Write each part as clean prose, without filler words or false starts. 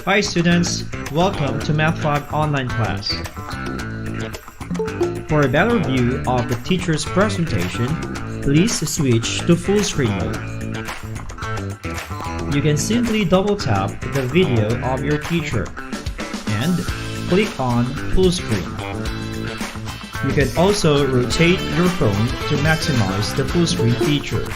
Hi students, welcome to Math5 online class. For a better view of the teacher's presentation, please switch to full screen mode. You can simply double tap the video of your teacher and click on full screen. You can also rotate your phone to maximize the full screen feature.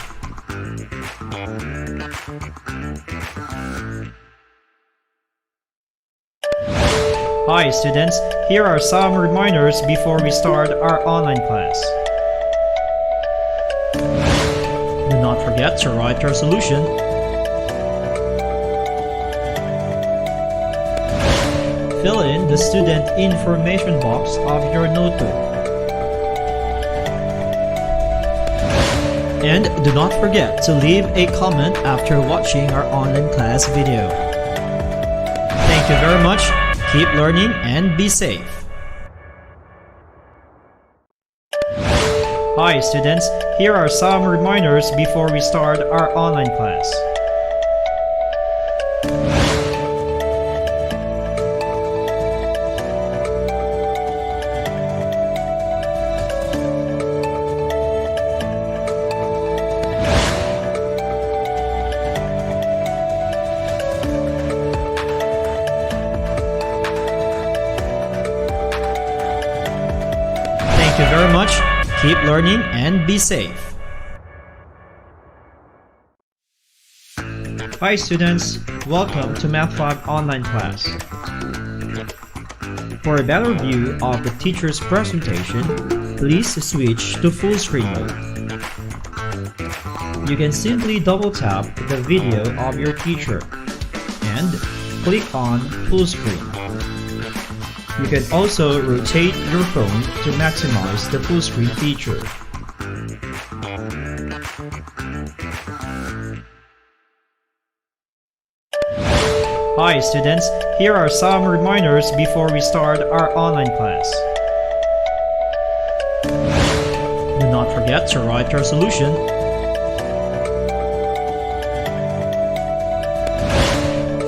Hi students, here are some reminders before we start our online class. Do not forget to write your solution. Fill in the student information box of your notebook. And do not forget to leave a comment after watching our online class video. Thank you very much. Keep learning and be safe. Hi students, here are some reminders before we start our online class. Thank you very much. Keep learning and be safe. Hi students, welcome to Math5 online class. For a better view of the teacher's presentation, please switch to full screen mode. You can simply double tap the video of your teacher and click on full screen. You can also rotate your phone to maximize the full screen feature. Hi students, here are some reminders before we start our online class. Do not forget to write your solution.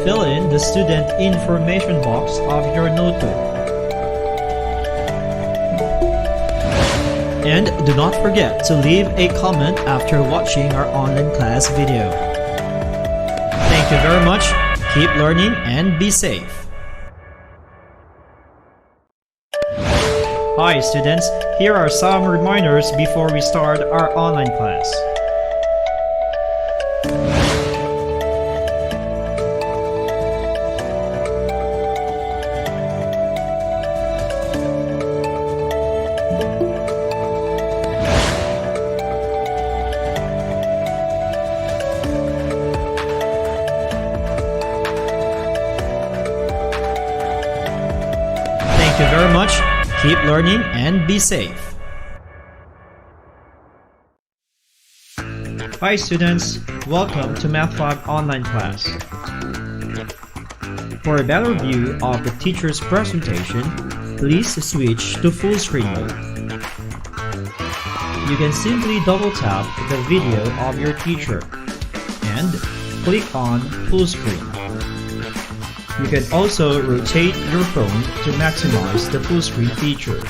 Fill in the student information box of your notebook. And do not forget to leave a comment after watching our online class video. Thank you very much. Keep learning and be safe. Hi students, here are some reminders before we start our online class. Thank you very much. Keep learning and be safe. Hi students, welcome to Math5 online class. For a better view of the teacher's presentation, please switch to full screen mode. You can simply double tap the video of your teacher and click on full screen. You can also rotate your phone to maximize the full screen feature.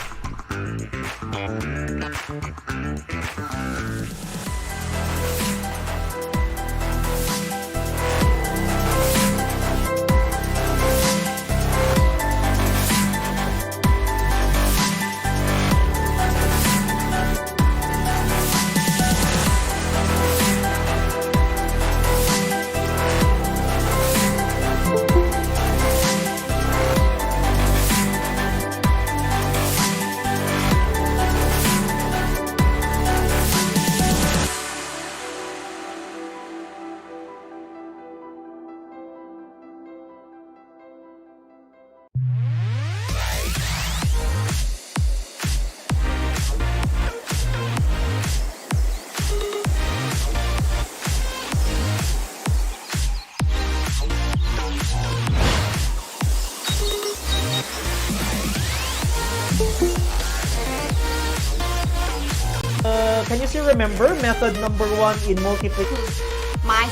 Can you still remember method number 1 in multiplication?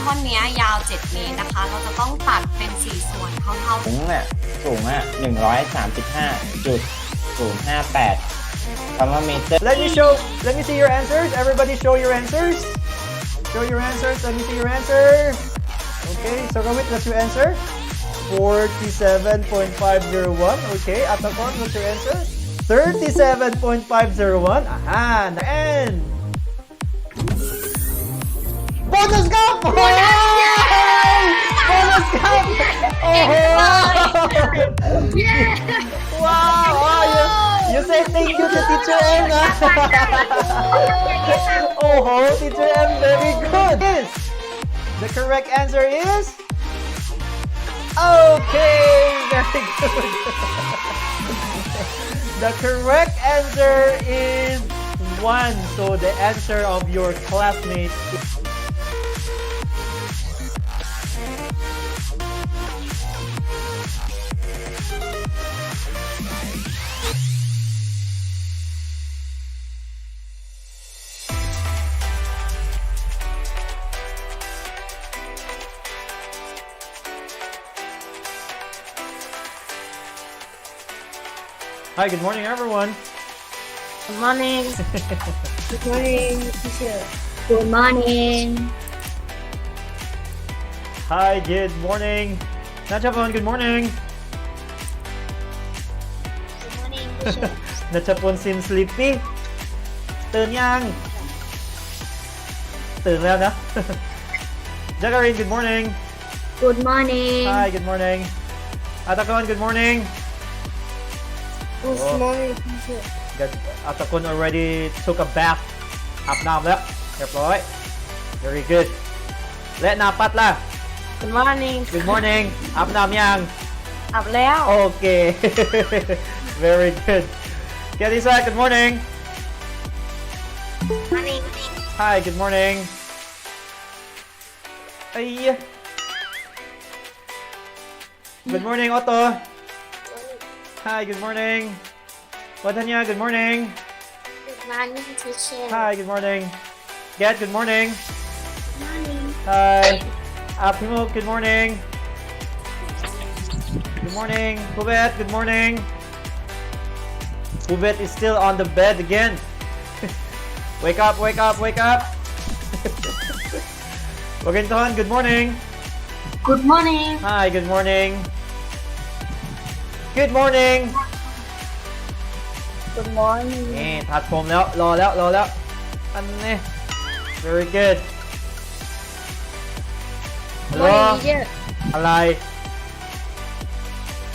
ท่อนเนี้ยยาว7เมตรนะคะเราจะต้องตัดเป็น4ส่วนเท่าๆ สูง135.058คำว่าเมตร Let me see your answers. Everybody show your answers. Show your answers. Let me see your answers. Okay, so Ramit, what's your answer? 47.501. Okay, Atakon, what's your answer? 37.501. Aha, and bonus cup! Bonus cup! Oh! Wow! You say thank you to Teacher M. Oh, Teacher M, very good. Yes. The correct answer is okay. Very good. The correct answer is 1. So the answer of your classmate is Hi, good morning, everyone. Good morning. Good morning, teacher. Good morning. Hi, good morning. Nachapon, good morning. Good morning, teacher. Nachapon seems sleepy. ตื่นยัง ตื่นแล้วนะ Jacqueline, good morning. Good morning. Hi, good morning. Atakon, good morning. Good Oh. morning, teacher. Good. Atakon already took a bath. อาบน้ำแล้วเรียบร้อย Very good. และนาปัดล่ะ Good morning Good morning. อาบน้ำยัง อาบแล้ว Okay. Very good. Kelisa, good morning. Morning. Hi, good morning. Ay. Good morning, Otto. Hi, good morning. Watanya, good morning. Good morning, teacher. Hi, good morning. Get, good morning. Morning. Hi. Apimok, good morning. Good morning. Pubet, good morning. Pubet is still on the bed again. Wake up, wake up, wake up. Waginton, good morning. Good morning. Hi, good morning. Good morning. Good morning. นี่ถัดผมแล้วรอแล้วอันนี้ very good Good รอ morning, teacher. อะไร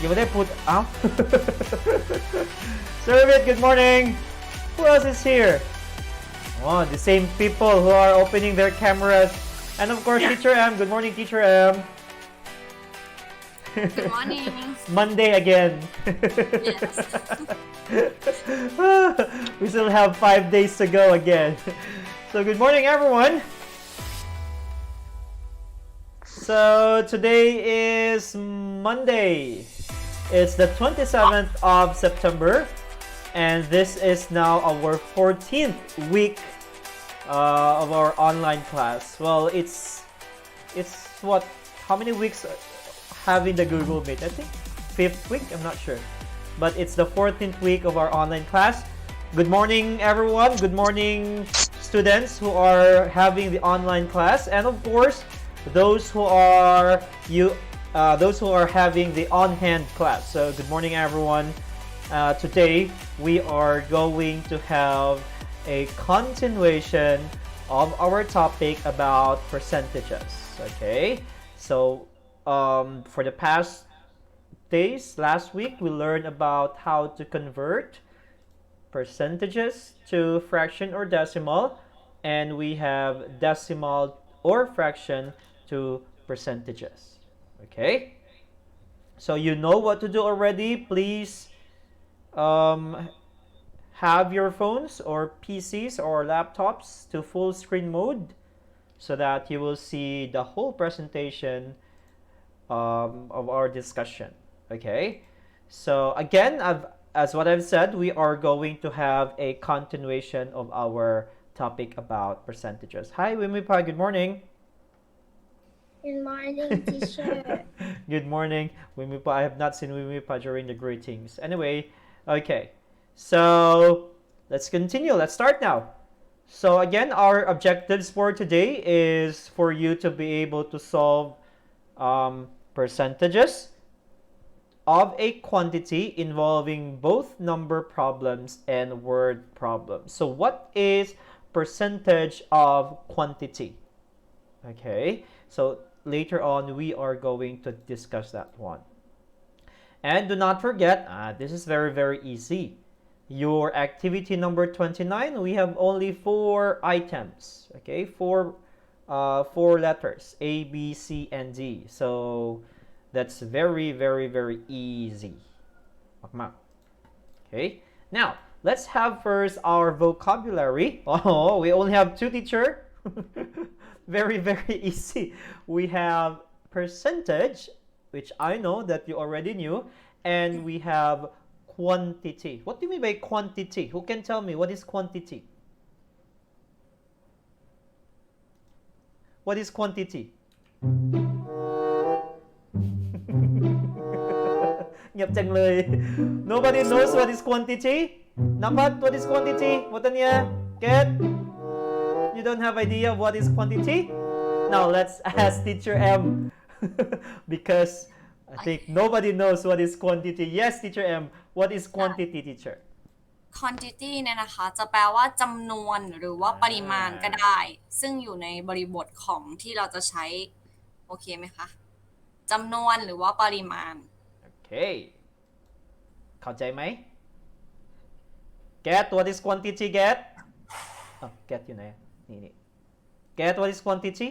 ยังไม่ได้พูดเอ้า Servit, good morning. Who else is here? Oh, the same people who are opening their cameras, and of course Teacher M. Good morning, Teacher M. Good morning Monday again. Yes. We still have 5 days to go again. So good morning, everyone. So today is Monday. It's the 27th of September, and this is now our 14th week of our online class. Well, it's what? How many weeks having the Google Meet? I think 5th week. I'm not sure, but it's the 14th week of our online class. Good morning, everyone. Good morning, students who are having the online class, and of course, those who are having the on-hand class. So, good morning, everyone. Today we are going to have a continuation of our topic about percentages. Okay, so for the past days, last week we learned about how to convert percentages to fraction or decimal, and we have decimal or fraction to percentages. Okay, so you know what to do already. Please have your phones or PCs or laptops to full screen mode so that you will see the whole presentation of our discussion. Okay, so again, as what I've said, we are going to have a continuation of our topic about percentages. Hi, Wimipa, good morning. Good morning, teacher. Good morning, Wimipa. I have not seen Wimipa during the greetings. Anyway, okay. So let's continue. Let's start now. So again, our objectives for today is for you to be able to solve percentages of a quantity involving both number problems and word problems. So what is percentage of quantity? Okay, so later on we are going to discuss that one. And do not forget, this is very easy. Your activity number 29, we have only 4 items. Okay, 4 letters, A, B, C, and D. So that's very easy. Okay, now let's have first our vocabulary. Oh, we only have 2, teacher. Very easy. We have percentage, which I know that you already knew, and we have quantity. What do you mean by quantity? Who can tell me what is quantity? What is quantity? Nhậpจังเลย Nobody knows what is quantity? Nambat, what is quantity? What niya? Get? You don't have idea of what is quantity? Now let's ask Teacher M. Because I think nobody knows what is quantity. Yes, Teacher M. What is quantity, teacher? quantity เนี่ยนะคะจะแปลว่าจำนวนหรือว่าปริมาณก็ได้ ซึ่งอยู่ในบริบทของที่เราจะใช้โอเคไหมคะจำนวนหรือว่าปริมาณ Okay. เข้าใจไหม Get what is quantity? Get? Oh, get อยู่ไหนนี่ Get what is quantity?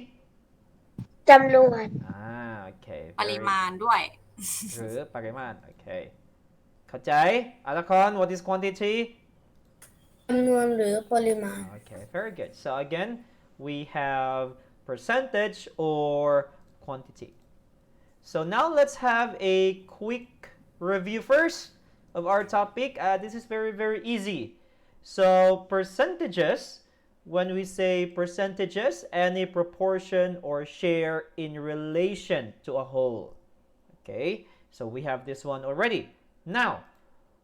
จำนวน Okay. ปริมาณด้วย หรือปริมาณ Okay. เข้าใจอาลคอน what is quantity? จำนวนหรือปริมาณ Okay, very good. So again, we have percentage or quantity. So now let's have a quick review first of our topic. This is very easy. So percentages, when we say percentages, any proportion or share in relation to a whole. Okay, so we have this one already. Now,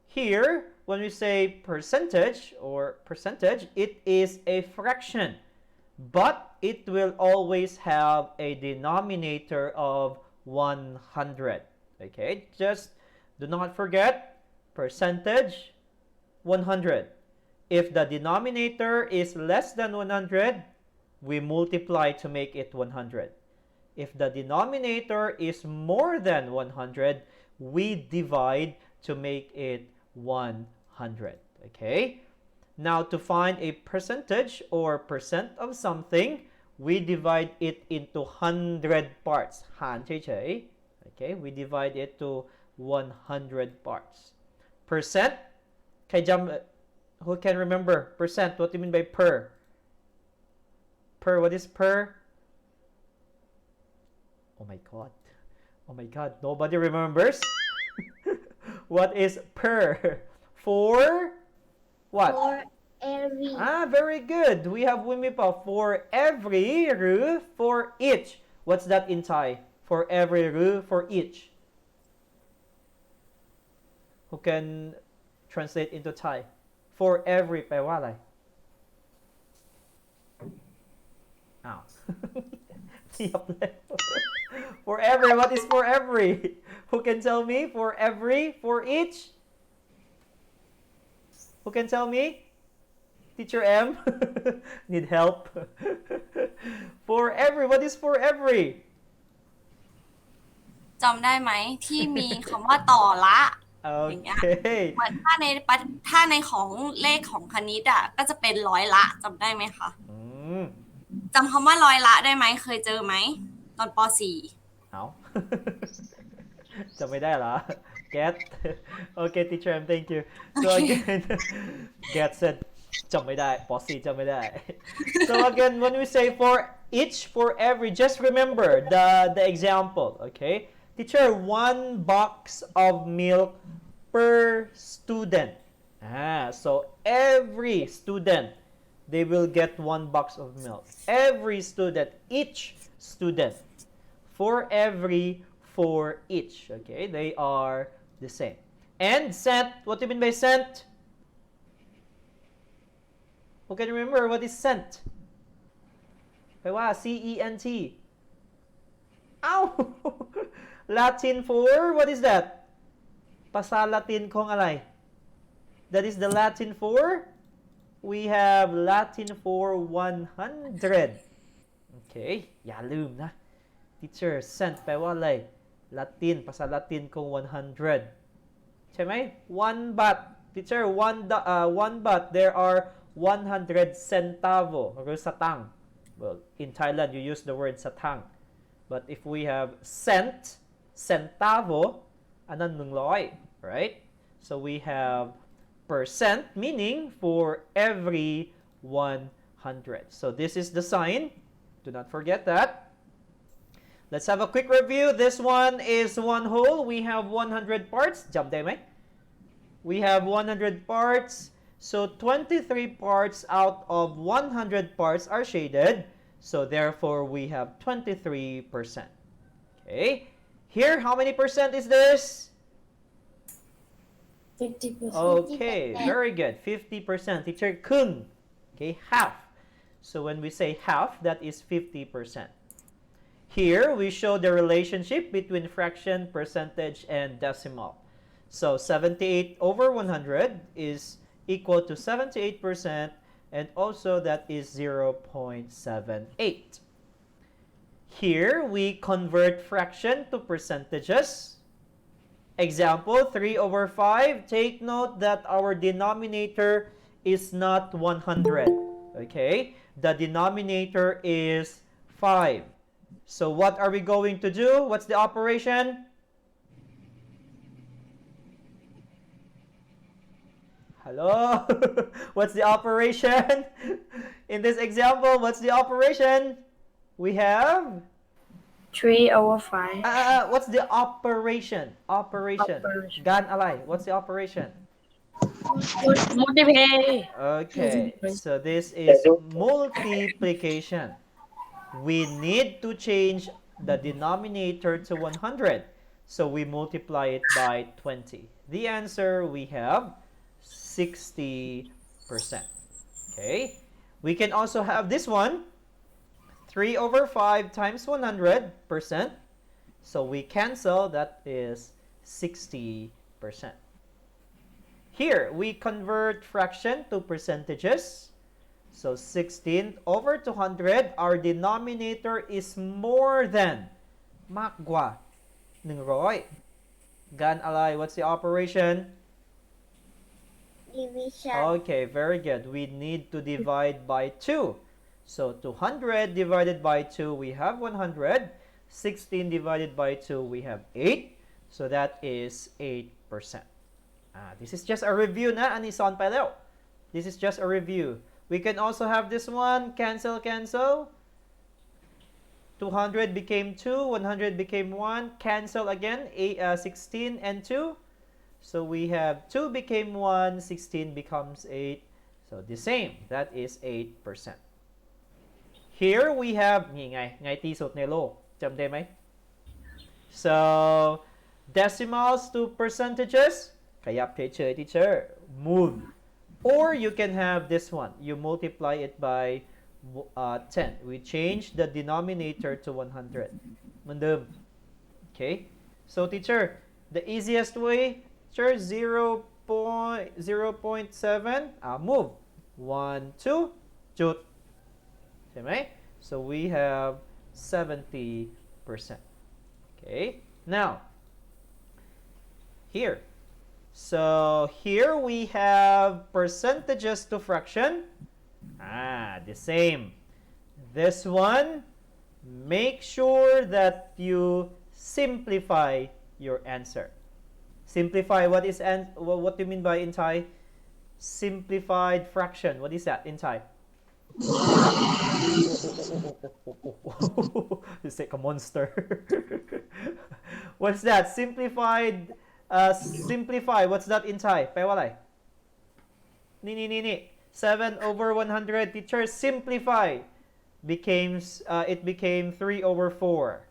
here, when we say percentage, it is a fraction, but it will always have a denominator of 100. Okay, just do not forget percentage 100. If the denominator is less than 100, we multiply to make it 100. If the denominator is more than 100, we divide to make it 100. Okay? Now, to find a percentage or percent of something, we divide it into 100 parts. หารเฉยๆ Okay? We divide it to 100 parts. Percent? ใครจำ Who can remember percent? What do you mean by per? Per, what is per? Oh my god. Oh my god, nobody remembers? What is per? For what? for every Very good. We have Wimipa for every หรือ for each. What's that in Thai? For every หรือ for each? Who can translate into Thai? For every แปลว่าอะไร อ้าว เทียบแล้ว For every, what is for every? Who can tell me? For every, for each? Who can tell me? Teacher M? Need help? For every, what is for every? จำได้ไหมที่มีคำว่าต่อละ อย่างเงี้ย Okay. เหมือนถ้าในของเลขของคณิตอ่ะก็จะเป็นร้อยละจำได้ไหมคะ Mm. จำคำว่าร้อยละได้ไหมเคยเจอไหมตอนป .4 เอา จำไม่ได้เหรอ Get Okay teacher M, thank you. So again Get said จำไม่ได้ป .4 จำไม่ได้ So again when we say for each, for every, just remember the example. Okay, teacher, 1 box of milk per student. So every student, they will get 1 box of milk. Every student, each student For every, for each. Okay, they are the same. And cent, what do you mean by cent? Who can remember what is cent? แปลว่า C-E-N-T. Ow! Latin for, what is that? ภาษาละตินของอะไร? That is the Latin for? We have Latin for 100. Okay, อย่าลืมนะ Teacher, cent แปลว่าอะไร Latin ภาษาละตินของ100 ใช่ไหม 1 baht. Teacher, 1 baht, there are 100 centavo หรือสตางค์ Well, in Thailand, you use the word satang. But if we have cent, centavo, อันนั้น100, right? So we have percent, meaning for every 100. So this is the sign. Do not forget that. Let's have a quick review. This one is one whole. We have 100 parts. Jump day, mate. We have 100 parts. So 23 parts out of 100 parts are shaded. So therefore, we have 23%. Okay. Here, how many percent is this? 50%. Okay, very good. 50%. Teacher, ครึ่ง Okay, half. So when we say half, that is 50%. Here, we show the relationship between fraction, percentage, and decimal. So 78 over 100 is equal to 78%, and also that is 0.78. Here, we convert fraction to percentages. Example, 3 over 5. Take note that our denominator is not 100. Okay? The denominator is 5. So what are we going to do? What's the operation? Hello? What's the operation? In this example, what's the operation? We have 3 over 5. what's the operation? Operation. Gan alay. What's the operation? Multiply. Okay. So this is multiplication. We need to change the denominator to 100. So we multiply it by 20. The answer we have 60%. Okay. We can also have this one. 3 over 5 times 100%. So we cancel, that is 60%. Here, we convert fraction to percentages. So 16 over 200, our denominator is more than, มากกว่า 100. Gan alay, what's the operation? Division. Okay, very good. We need to divide by 2. So 200 divided by 2, we have 100. 16 divided by 2, we have 8. So that is 8%. This is just a review na, Anison pa daw. This is just a review. We can also have this one, cancel, cancel. 200 became 2, 100 became 1, cancel again, 16 and 2. So we have 2 became 1, 16 becomes 8. So the same, that is 8%. Here we have, ngay ที่สุดในโลก จำได้ไหม? So, decimals to percentages, ขยับเฉยๆ teacher, move. Or you can have this one, you multiply it by 10. We change the denominator to 100. เหมือนเดิม Okay, so teacher, the easiest way, teacher, 0.7, move. 1, 2, จุด ใช่ไหม? So we have 70%. Okay, now, here. So here we have percentages to fraction. The same. This one, make sure that you simplify your answer. Simplify, what do you mean by in Thai? Simplified fraction. What is that in Thai? It's like a monster. What's that? Simplified. Simplify. What's that in Thai? แปลว่าอะไร? Ni. 7 over 100. Teacher, simplify. It became 3 over 4.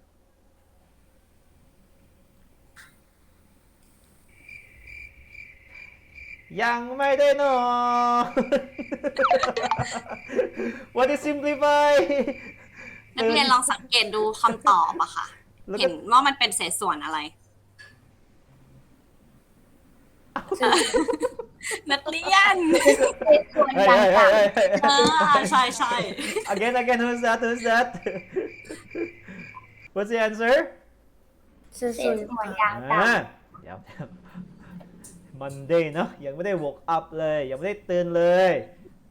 ยังไม่ได้นอน What is simplify นักเรียนลองสังเกตดูคำตอบอะค่ะ แล้วก็ เห็นว่ามันเป็นเศษส่วนอะไร นักเรียน ส่วน เฮ้ย ต่าง เฮ้ยเฮ้ยเฮ้ย ใช่ใช่ again who's that What's the answer ๆส่วนต่าง อ่าเดี๋ยว Monday เนอะยังไม่ได้ woke up เลยยังไม่ได้ตื่นเลย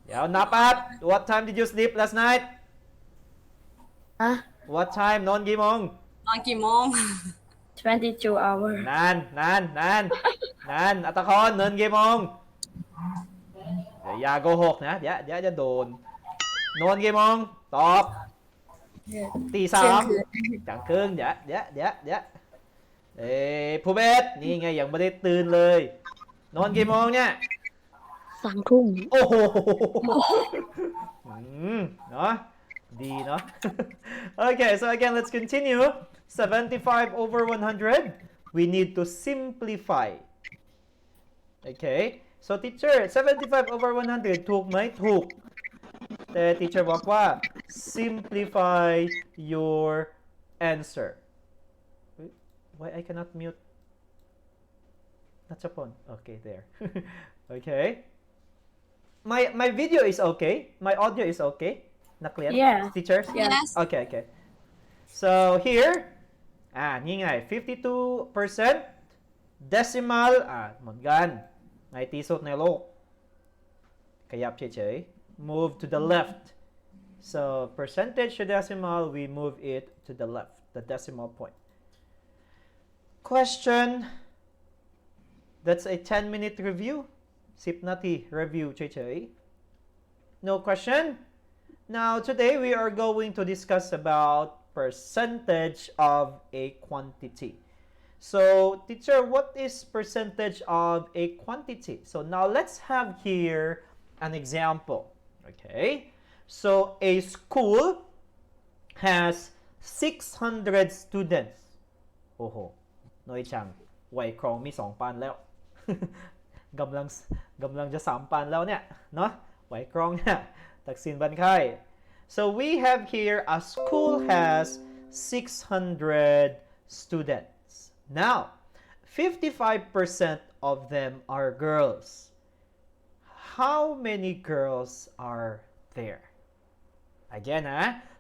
เดี๋ยวนับอัพ What time did you sleep last night ฮะ What time นอนกี่โมง นอนกี่โมง 22 hour นานอัตคอนนอนกี่โมงเดี๋ยวอย่าโกหกนะเดี๋ยวจะโดนนอนกี่โมงตอบตีสามจังครึ่งเดี๋ยวผู้เบสนี่ไงยังไม่ได้ตื่นเลยนอนกี่โมงเนี่ย 3 ทุ่ม โอ้โหเนาะดีเนาะ Okay so again let's continue 75 over 100 we need to simplify Okay so teacher 75 over 100 ถูกไหมถูกแต่ teacher บอกว่า simplify your answer Why I cannot mute Nachapon Okay there Okay My video is okay my audio is okay na clear Yeah. teachers Yes. Okay so here นี่ไง 52% decimal เหมือนกันในที่สุดในโลกขยับเฉยๆ move to the left so percentage to decimal we move it to the left the decimal point question that's a 10-minute review 10 นาที review เฉยๆ no question now today we are going to discuss about percentage of a quantity so teacher what is percentage of a quantity so now let's have here an example okay so a school has 600 students โอ้โหน้อยจังไหวครองมี 2 ปานแล้ว กำลังจะ 3 ปานแล้วเนี่ยเนาะไหวครองเนี่ยตักสินบันไข่ so we have here a school has 600 students now 55% of them are girls how many girls are there again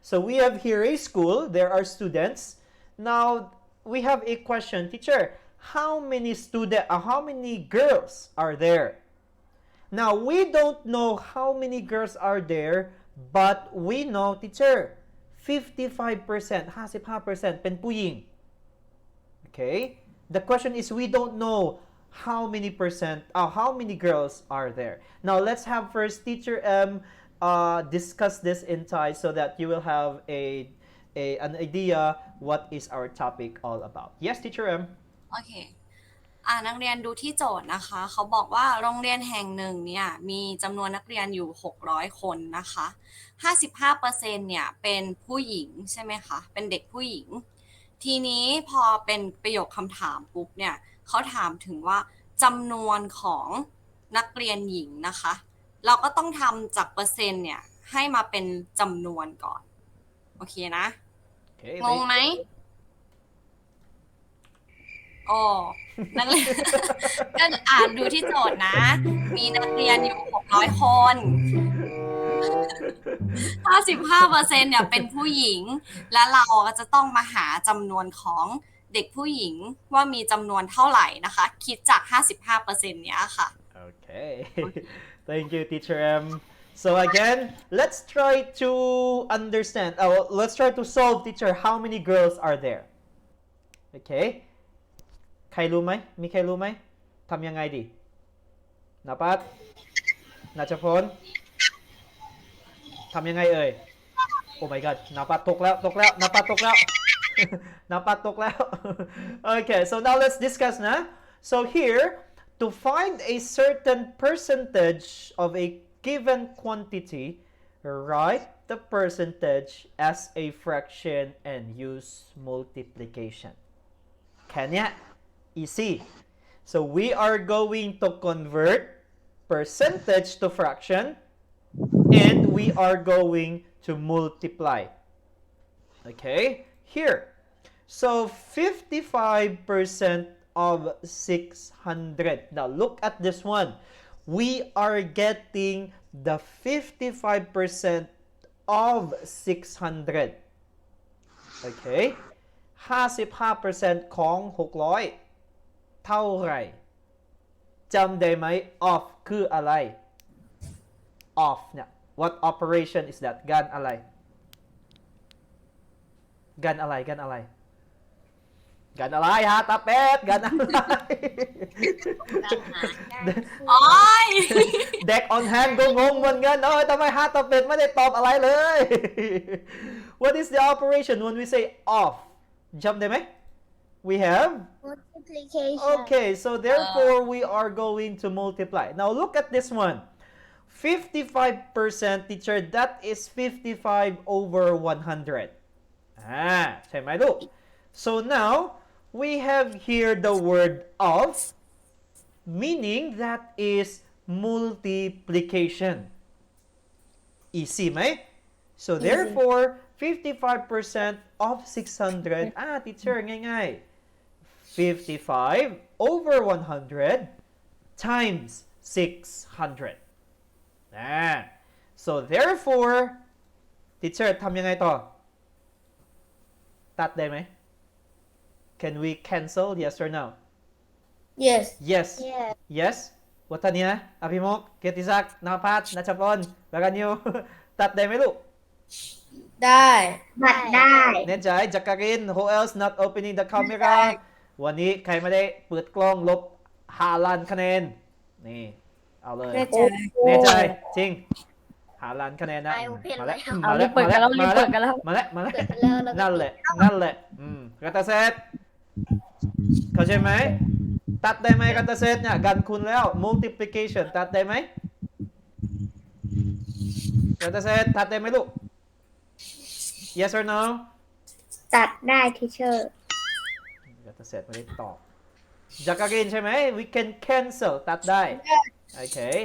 so we have here a school there are students now we have a question teacher how many girls are there now we don't know how many girls are there but we know teacher 55% 55% เป็นผู้หญิง okay the question is we don't know how many girls are there now let's have first teacher discuss this in Thai so that you will have an idea what is our topic all about yes teacher M โอเคนักเรียนดูที่โจทย์นะคะ เขาบอกว่าโรงเรียนแห่งหนึ่งเนี่ยมีจำนวนนักเรียนอยู่600คนนะคะ 55% เนี่ยเป็นผู้หญิงใช่ไหมคะ เป็นเด็กผู้หญิง ทีนี้พอเป็นประโยคคำถามปุ๊บเนี่ยเขาถามถึงว่าจำนวนของนักเรียนหญิงนะคะ เราก็ต้องทำจากเปอร์เซ็นต์เนี่ยให้มาเป็นจำนวนก่อน โอเคนะ okay งงไหมอ๋อนักเรียน ก็อ่านดูที่โจทย์นะ มีนักเรียนอยู่600 คน 55% เนี่ยเป็นผู้หญิง และเราก็จะต้องมาหาจำนวนของเด็กผู้หญิงว่ามีจำนวนเท่าไหร่นะคะ คิดจาก 55% เนี้ยค่ะ okay thank you teacher M so again let's try to understand let's try to solve teacher how many girls are there okay ใครรู้ไหมมีใครรู้ไหมทำยังไงดีนภัสณัชพลทำยังไงเอ่ย oh my god นภัสตกแล้วนภัสตกแล้ว นภัสตกแล้ว okay so now let's discuss นะ so here to find a certain percentage of a given quantity write the percentage as a fraction and use multiplication แค่เนี้ยeasy so we are going to convert percentage to fraction, and we are going to multiply. Okay, here. So 55% of 600. Now look at this one. We are getting the 55% of 600. Okay? 55% ของ 600 เท่าไหร่จำได้ไหม of คืออะไร of เนี่ย what operation is that กันอะไรกันอะไรกันอะไรกันอะไรฮะตาเป็ดกันอะไร โอ้ย เด็ก on hand ก็งงเหมือนกันเอ้ยทำไมฮะตาเป็ดไม่ได้ตอบอะไรเลย What is the operation when we say of จำได้ไหม We have multiplication okay, so therefore we are going to multiply. Now look at this one. 55% teacher, that is 55 over 100. ใช่ไหมลูก So now we have here the word of, meaning that is multiplication. Easy ไหม So therefore 55% of 600 teacher ง่ายๆ 55 over 100 times 600. So therefore, teacher ทำยังไงต่อ ตัดได้ไหม Can we cancel yes or no? yes Yes. yes Yes. วัฒนีนะอภิมกเกียรติศักดิ์นภัสนัชพลแล้วกันนิว ตัดได้ไหมลูก ได้บัดได้ แน่ใจจักริน Who else not opening the camera วันนี้ใครไม่ได้เปิดกล้องลบ5 ล้านคะแนนนี่เอาเลย แน่ใจจริง5 ล้านคะแนนนะ I open มาแล้ว แล้ว มาแล้ว เปิดกันแล้ว มา เปิดกันแล้ว มาแล้วมาแล้ว เปิดแล้วแล้ว นั่นแหละนั่นแหละกัตเตอร์เซตเข้าใจไหมตัดได้ไหมกัตเตอร์เซตเนี่ยกันคุณแล้ว multiplication ตัดได้ไหมกัตเตอร์เซตตัดได้ไหมลูก yes or no ตัดได้ทีเชอร์ กัตเตอร์เซตไม่ได้ตอบจักรินใช่ไหม we can cancel ตัดได้ okay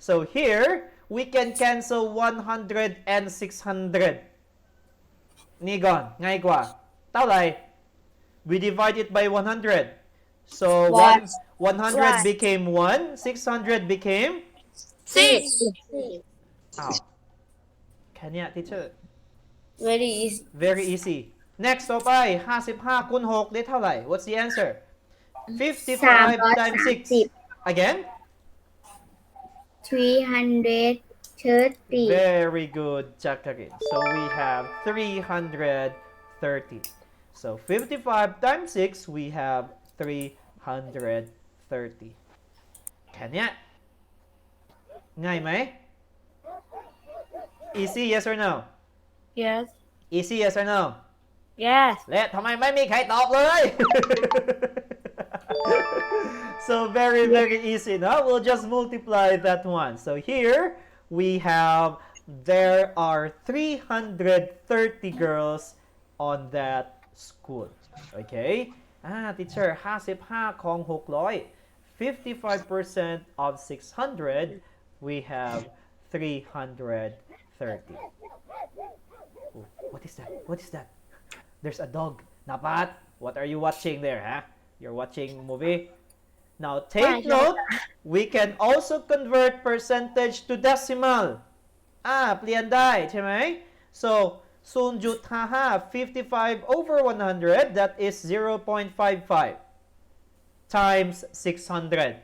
so here we can cancel 100 and 600 นี่ก่อนง่ายกว่าเท่าไหร่ we divide it by 100 so 100 became 1 600 became อ้าวแค่เนี้ย teacher very easy very easy next ต่อไป55คูณ6ได้เท่าไหร่ what's the answer 55 times 6 again 330 very good Jacqueline so we have 330 so 55 times 6 we have 330แค่เนี้ยง่ายไหม easy yes or no yes easy yes or no yes และทำไมไม่มีใครตอบเลย so very very easy now we'll just multiply that one so here we have there are 330 girls on that school okay teacher 55ของ600 55% of 600 we have 330 oh, what is that what is that there's a dog Napat what are you watching there huh you're watching movie now take note we can also convert percentage to decimal เปลี่ยนได้ใช่ไหม so 0.55 55 over 100 that is 0.55 times 600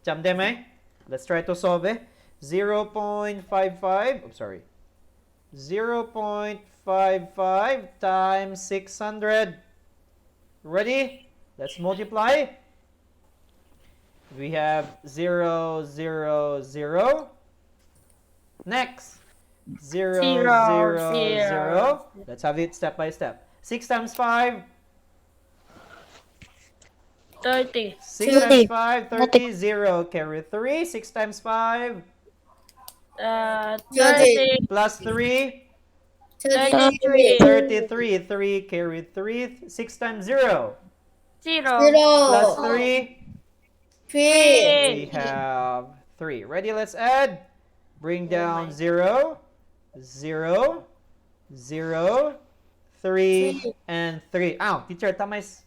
จำได้ไหม let's try to solve it 0.55 I'm sorry 0.55 times 600 ready let's multiply we have 0 0 0 next 0 0 0 let's have it step by step 6 times 5 30 6 times 5 30 0 carry 3 6 times 5 30 plus 3 33 33 3 carry 3 6 times 0 0 plus 3 we have 3. Ready? Let's add. Bring down 0, 0, 0, 3, and 3. Ow, teacher, tama is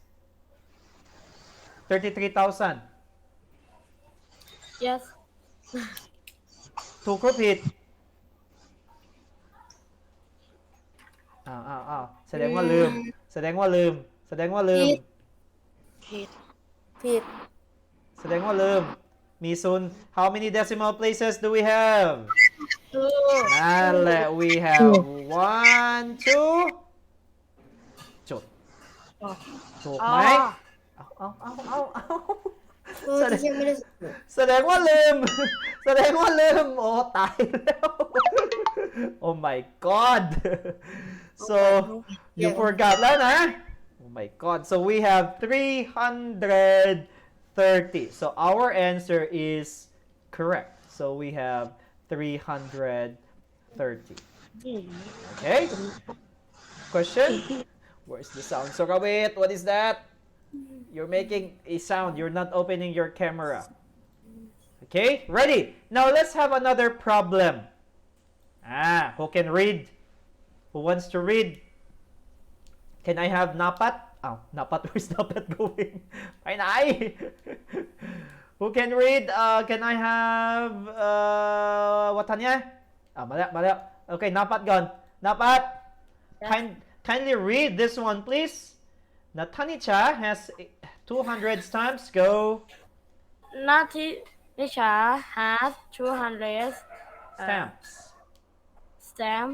33,000. Yes. ถูกหรือผิดอ้าวแสดงว่าลืม แสดงว่าลืม แสดงว่าลืม ผิด ผิด แสดงว่าลืม มีซุน how many decimal places do we have ถูก นั่นแหละ we have 1 2 จุด ถูกไหม เอา แสดงไม่ได้ แสดงว่าลืม แสดงว่าลืม โอ้ ตายแล้ว oh my god so you forgot แล้วนะ oh my god so we have 330 so our answer is correct so we have 330 okay question where's the sound so Rawit what is that you're making a sound you're not opening your camera okay ready now let's have another problem who can read who wants to read can I have Napat Napat where's Napat goingไปไหน who can read can I have Watanyaมาแล้ว okay Napat ก่อน Napat kindly read this one please Natanicha has 200 stamps go นาทินิชา has 200 stamps stamp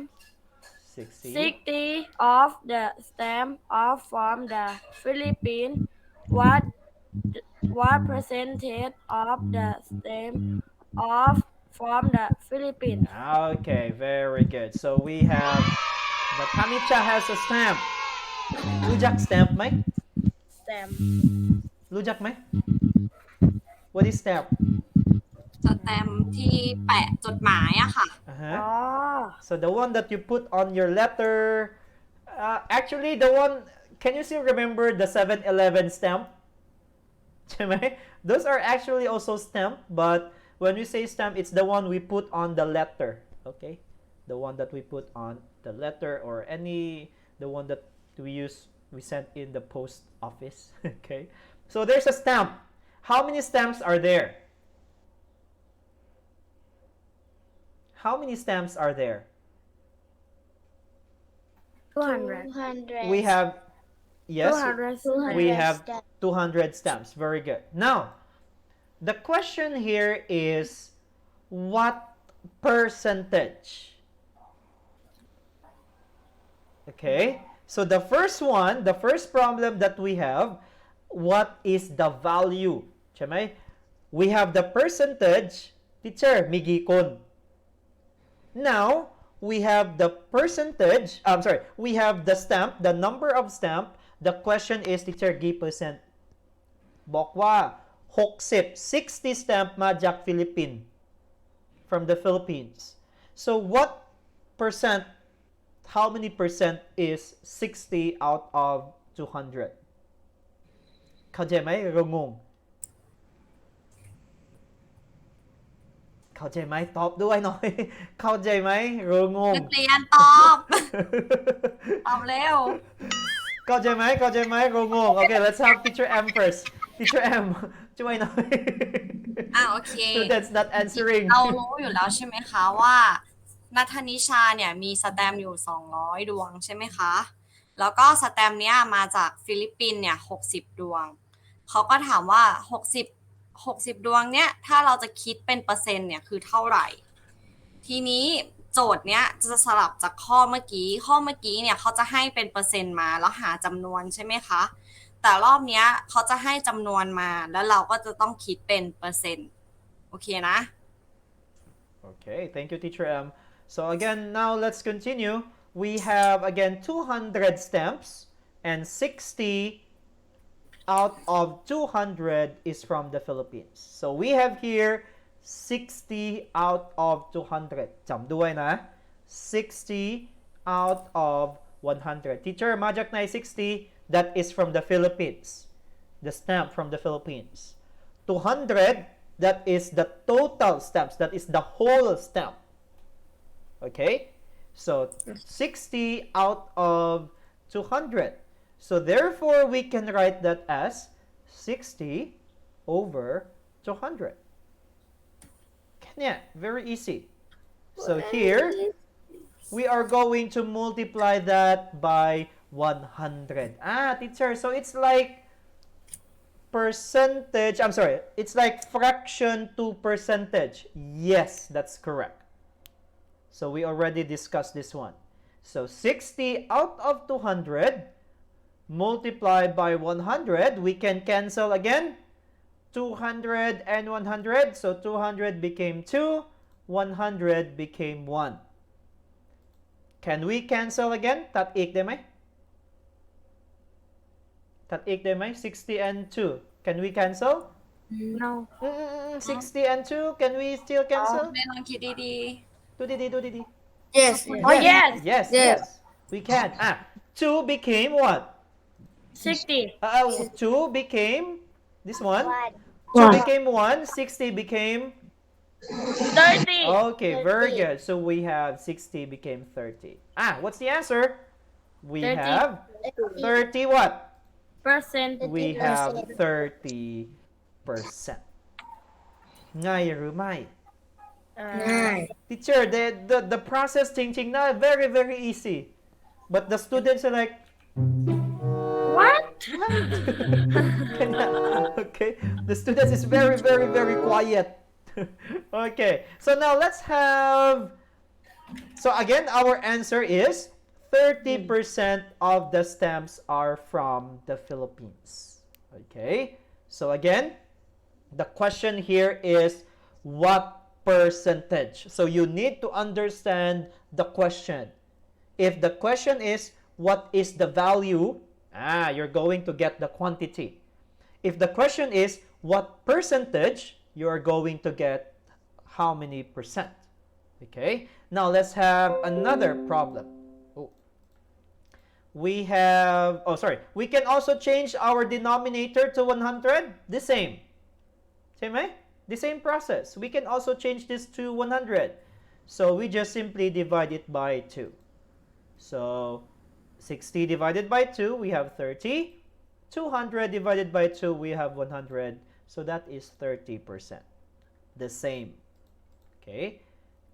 60 60 of the stamp are from the Philippines what percentage of the stamp are from the Philippines Okay, very good. So we have Natanicha has a stamp. Rujak stamp ไหม stamp รู้จักไหม What is stamp สแตมป์ที่แปะจดหมายอะค่ะ Uh-huh. อ๋อ So the one that you put on your letter, actually the one, can you still remember the 7-Eleven stamp? ใช่ไหม Those are actually also stamp, but when we say stamp, it's the one we put on the letter, okay? The one that we put on the letter or the one that we sent in the post office, okay? So there's a stamp. How many stamps are there? How many stamps are there? 200 We have, yes, 200 we have 200 stamps. Very good. Now, the question here is what percentage? Okay, so the first problem that we have, what is the value? ใช่ไหม We have the percentage. Teacher, migikon. Now, we have the percentage, we have the stamp, the number of stamp. The question is, teacher, gi percent. บอกว่า60 stamp มาจาก Philippines, from the Philippines. So what percent, how many percent is 60 out of 200? เข้าใจไหมเรางง เข้าใจไหมตอบด้วยหน่อย เข้าใจไหมเรางง นักเรียนตอบ ตอบเร็ว เข้าใจไหมเรางง Okay, let's have teacher M first. Teacher M ช่วยหน่อย โอเค Students not answering. เรารู้อยู่แล้วใช่ไหมคะว่านัทนิชาเนี่ยมีสแตมป์อยู่200ดวงใช่ไหมคะแล้วก็สแตมป์เนี้ยมาจากฟิลิปปินส์เนี่ย60ดวงเขาก็ถามว่า60ดวงเนี้ยถ้าเราจะคิดเป็นเปอร์เซ็นต์เนี่ยคือเท่าไหร่ทีนี้โจทย์เนี้ยจะสลับจากข้อเมื่อกี้เนี่ยเขาจะให้เป็นเปอร์เซ็นต์มาแล้วหาจำนวนใช่ไหมคะแต่รอบเนี้ยเขาจะให้จำนวนมาแล้วเราก็จะต้องคิดเป็นเปอร์เซ็นต์โอเคนะ Okay, thank you, Teacher M. So again, now let's continue. We have again 200 stamps and 60 out of 200 is from the Philippines. So we have here 60 out of 200. จำด้วยนะ 60 out of 100. Teacher, majak na 60, that is from the Philippines. The stamp from the Philippines. 200, that is the total stems, that is the whole stem. Okay, so 60 out of 200. So therefore, we can write that as 60 over 200. Yeah, very easy. So here, we are going to multiply that by 100. Ah, teacher, so it's like percentage, I'm sorry, it's like fraction to percentage. Yes, that's correct. So we already discussed this one. So 60 out of 200 multiplied by 100, we can cancel again. 200 and 100, so 200 became 2, 100 became 1. Can we cancel again? ตัดอีกได้ไหม ตัดอีกได้ไหม 60 and 2. Can we cancel? No. 60 and 2, can we still cancel? ไม่ลองคิดดี Do didi. Yes. Oh, yes. Yes, yes. We can. 2 became what? 60. 2 became this one. 2 One. became 1. 60 became 30. okay, very good. So we have 60 became 30. What's the answer? We 30. have 30 what? Percent. We have 30%. ง่ายหรือไม่ Teacher, the process จริงๆ na very very easy. But the students are like What? okay, the students is very very very quiet. Okay, so now let's have, so again our answer is 30% of the stamps are from the Philippines. Okay, so again the question here is what percentage. So you need to understand the question. If the question is what is the value, you're going to get the quantity. If the question is what percentage, you are going to get how many percent. Okay, now let's have another problem. We have, we can also change our denominator to 100. The same. The same process. We can also change this to 100. So we just simply divide it by 2. So 60 divided by 2, we have 30. 200 divided by 2, we have 100. So that is 30%. The same. Okay.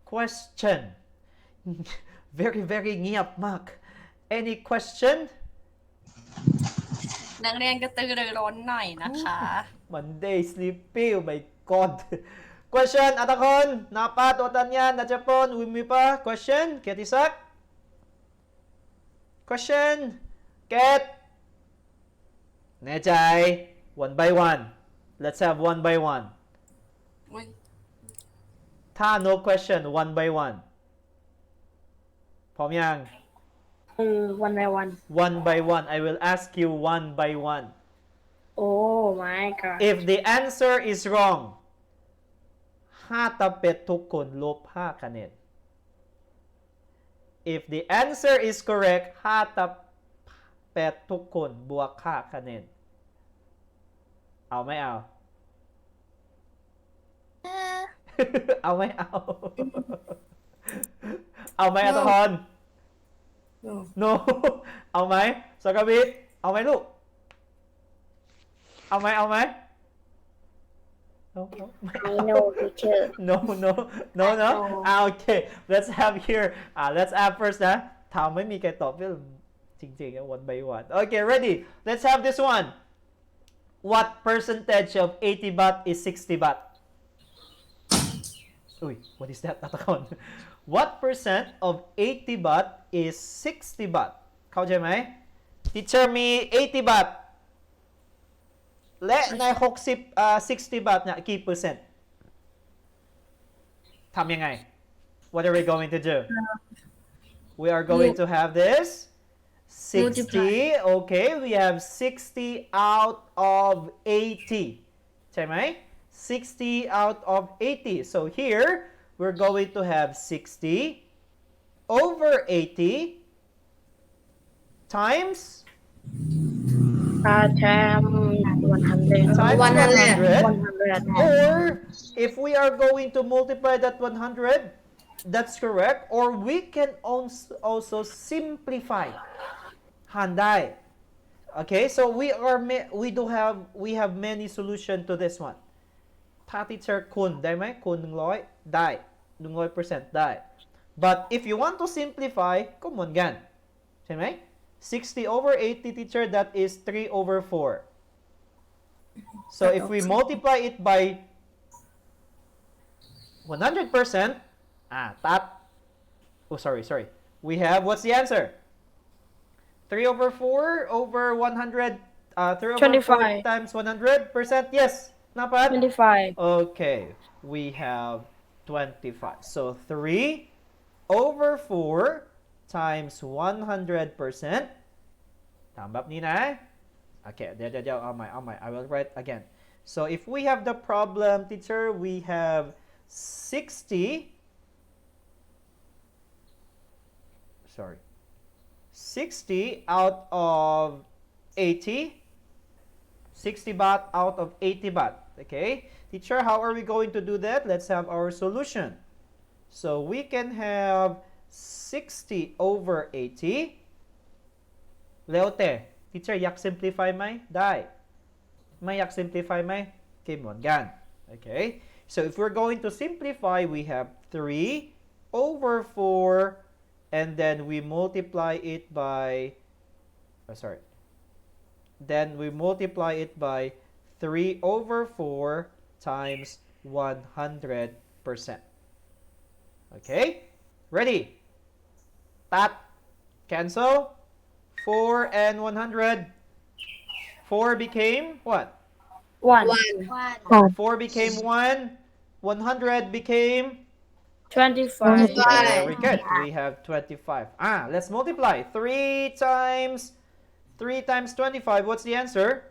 Question. Very, very ngiyap, Mark. Any question? ๆนักเรียนกระตือรือร้นหน่อยนะคะ Monday sleepy. Oh my God. Question, Atakon. Napa, Totanyan, Nachapon, Wimipa. Question, Ketisak. Question, Ket. แน่ใจ one by one. Let's have one by one. อุ๊ย ถ้า no question, one by one. พร้อมยัง One by one. One by one. I will ask you one by one. Oh my god. If the answer is wrong, 5 ตะเป็ดทุกคนลบ 5 คะแนน If the answer is correct, 5 ตะเป็ดทุกคนบวก 5 คะแนน เอาไม่เอา เอาไม่เอา เอาไหมอัตพร No เอาไหมสกวิทเอาไหมลูก เอาไหม No. I know, teacher. No. Okay. Let's have here. Let's have first นะถามไม่มีใครตอบจริงๆ one by one. Okay, ready. Let's have this one. What percentage of 80 baht is 60 baht? What is that? What percent of 80 baht is 60 baht? เข้าใจไหม Teacher มี 80 baht และใน60 baht เนี่ยกี่เปอร์เซ็นต์ทำยังไง What are we going to do? We are going to have this 60. Okay, we have 60 out of 80. ใช่ไหม 60 out of 80. So here we're going to have 60 over 80 times Time 100. times 100. 100. Or if we are going to multiply that 100, that's correct. Or we can also simplify. Handai. Okay, so we have many solution to this one. ถ้า teacher คูณได้ไหมคูณ100ได้ 100% ได้ but if you want to simplify ก็เหมือนกันใช่ไหม60 over 80 teacher that is 3 over 4 so if we multiply it by 100% that oh sorry we have what's the answer 3 over 4 over 100 3 over 4 25. times 100% yes not bad 25. okay we have 25 so 3 over 4 times 100% ทำแบบนี้นะ okay เดี๋ยวเอาใหม่ I will write again so if we have the problem teacher we have 60 out of 80 60 baht out of 80 baht okay teacher how are we going to do that let's have our solution so we can have 60 over 80 แล้วแต่ teacher อยาก simplify ไหมได้ไม่อยาก simplify ไหมก็เหมือนกัน okay so if we're going to simplify we have 3 over 4 and then we multiply it by then we multiply it by 3 over 4 times 100%. Okay? Ready? That cancel. 4 and 100. 4 became what? 1. 4 became 1. 100 became 25. very good. We have 25. Let's multiply. 3 times 25. What's the answer?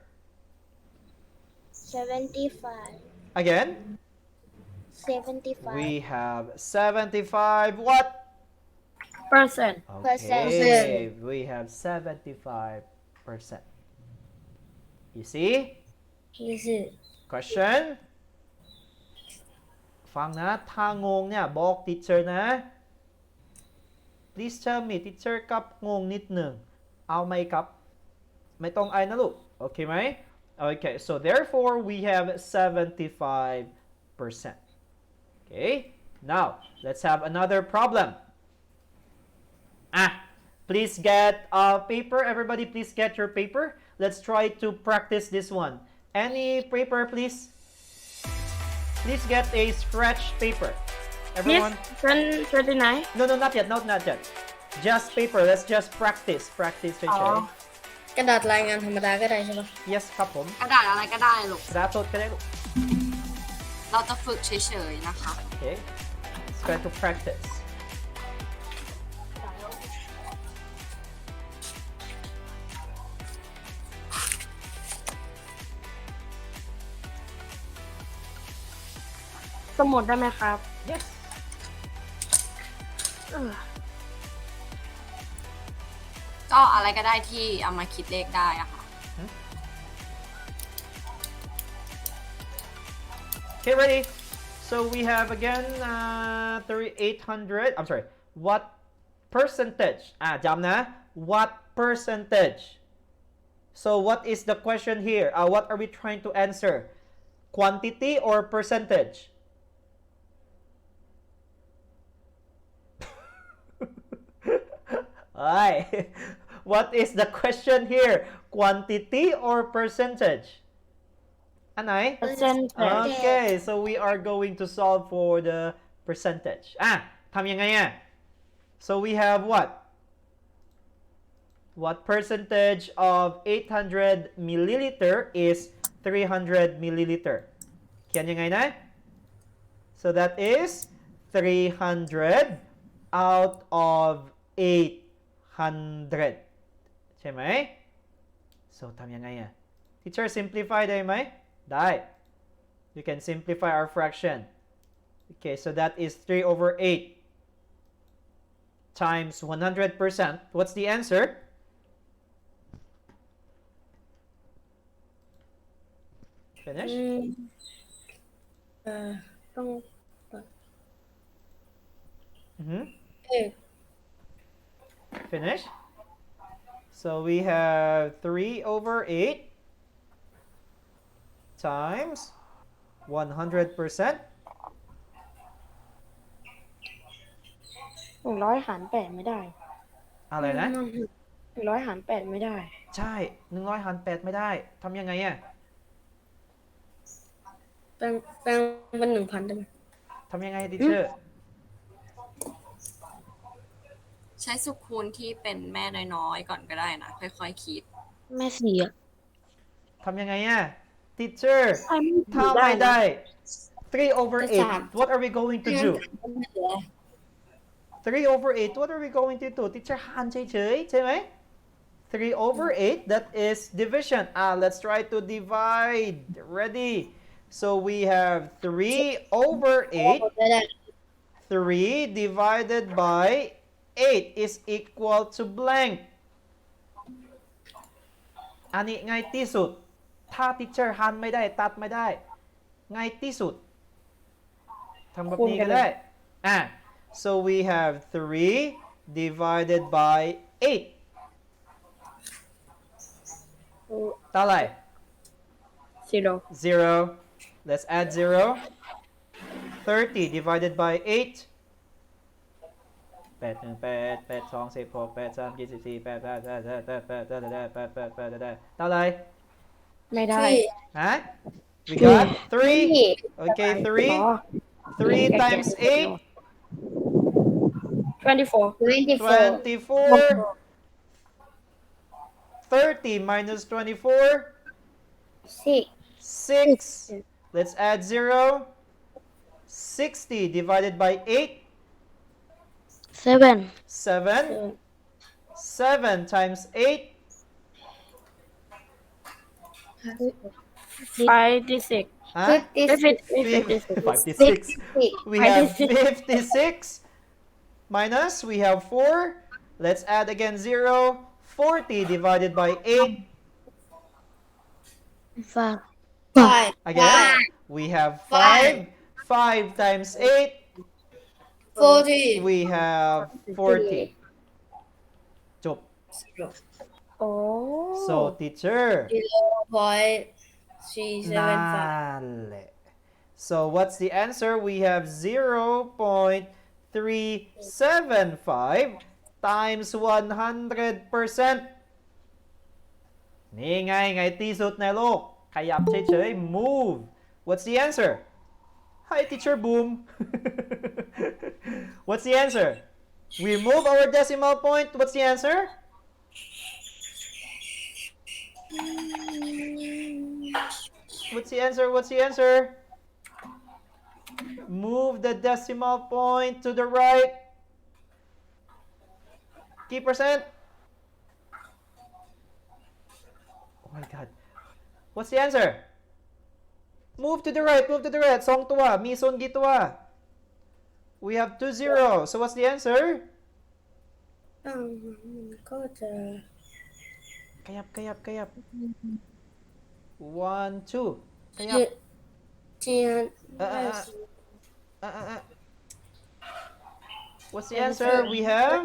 75. Again? 75. We have 75. What? Percent. Okay. We have 75%. You see? Easy. Question? ฟังนะถ้างงเนี่ยบอก teacher นะ Please tell me teacher กับงงนิดหนึ่งเอาไหมครับไม่ต้องไอนะลูกโอเคไหม Okay so therefore we have 75%. Okay now let's have another problem please get a paper everybody please get your paper let's try to practice this one any paper please get a scratch paper everyone Yes, 29. no not yet just paper let's just practice เฉย กระดาษรายงานธรรมดาก็ได้ใช่ปะ ๆ yes ครับผม กระดาษอะไรก็ได้ลูก กระดาษสดก็ได้ลูก เราจะฝึกเฉยๆนะคะ okay let's try to practice สมุดได้ไหมครับ yes ก็อะไรก็ได้ที่เอามาคิดเลขได้อะค่ะ Okay, ready? So we have again 3,800. I'm sorry. What percentage? จำนะ What percentage? So what is the question here? What are we trying to answer? Quantity or percentage? Alright. What is the question here? Quantity or percentage? อันไหน Percentage. Okay, so we are going to solve for the percentage. ทำยังไงSo we have what? What percentage of 800 milliliter is 300 milliliter? เขียนยังไงนะ So that is 300 out of 800 ใช่ไหม So ทำยังไงTeacher simplify ได้ไหมได้ You can simplify our fraction. Okay, so that is 3 over 8 times 100%. What's the answer? Finish? ต้อง Mm-hmm. เอ๊ะ Finish? So we have 3 over 8 times 100%. 100 หาร 8 ไม่ได้ อะไรนะ 100 หาร 8 ไม่ได้ ใช่ 100 หาร 8 ไม่ได้ ทำยังไงอะ แปลงเป็น 1,000 ได้ไหม ทำยังไงดิเชอร์ ใช้สุขคูณที่เป็นแม่น้อยๆก่อนก็ได้นะ ค่อยๆคิด แม่สี่อะ ทำยังไงอะดิเชอร์ ไอ้ไม่ ถ้า ได้ ไม่ นะ ได้ 3 over จะสาม 8 what are we going to do 3 over 8 what are we going to do ดิเชอร์หารเฉยๆใช่ไหม 3 over 8 that is division. Let's try to divide. Ready? So we have 3 over 8. ได้ 3 divided by 8 is equal to blank. อันนี้ง่ายที่สุด ถ้า teacher หันไม่ได้ตัดไม่ได้ ง่ายที่สุด ทำแบบนี้ก็ได้ so we have 3 divided by 8. เท่าไหร่ zero 0. Let's add 0. 30 divided by 8. 8 1 8 8 2 16 8 3 24 8 8 8 8 8 8 8 8 8 8 8 เท่าไหร่ ไม่ได้ ฮะ we got 3. Okay, 3. อ๋อ 3 times 8. 24 24. 30 minus 24. 6. Let's add 0. 60 divided by 8. 7 7. 7 times 8. 56 Huh? 56. We have 56. Minus, we have 4. Let's add again 0. 40 divided by 8. 5 Again, we have 5. 5 times 8. 40 We have 40. จบ โอ้ So teacher 0.375 นั่นแหละ So what's the answer? We have 0.375 times 100%. นี่ไงที่สุดในโลก ขยับเฉยๆ move. What's the answer? Hi teacher Boom. What's the answer? We move our decimal point. What's the answer? What's the answer? What's the answer? Move the decimal point to the right. Key percent. Oh my god. What's the answer? Move to the right, move to the right. 2 ตัว มีส่วนกี่ตัว We have 2 0. So what's the answer? ก็จะ ขยับ 1 2 ขยับ ที่ What's the answer? We have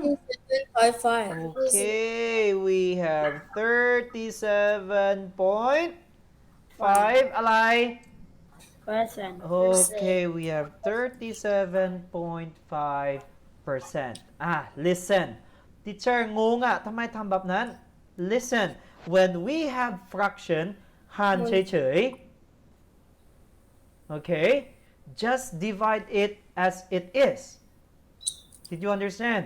37.5 Okay, we have 37.5 อะไร percent Okay, we have 37.5%. Listen. Teacher งงอ่ะทำไมทำแบบนั้น Listen. When we have fraction หารเฉยๆ Okay, just divide it as it is. Did you understand?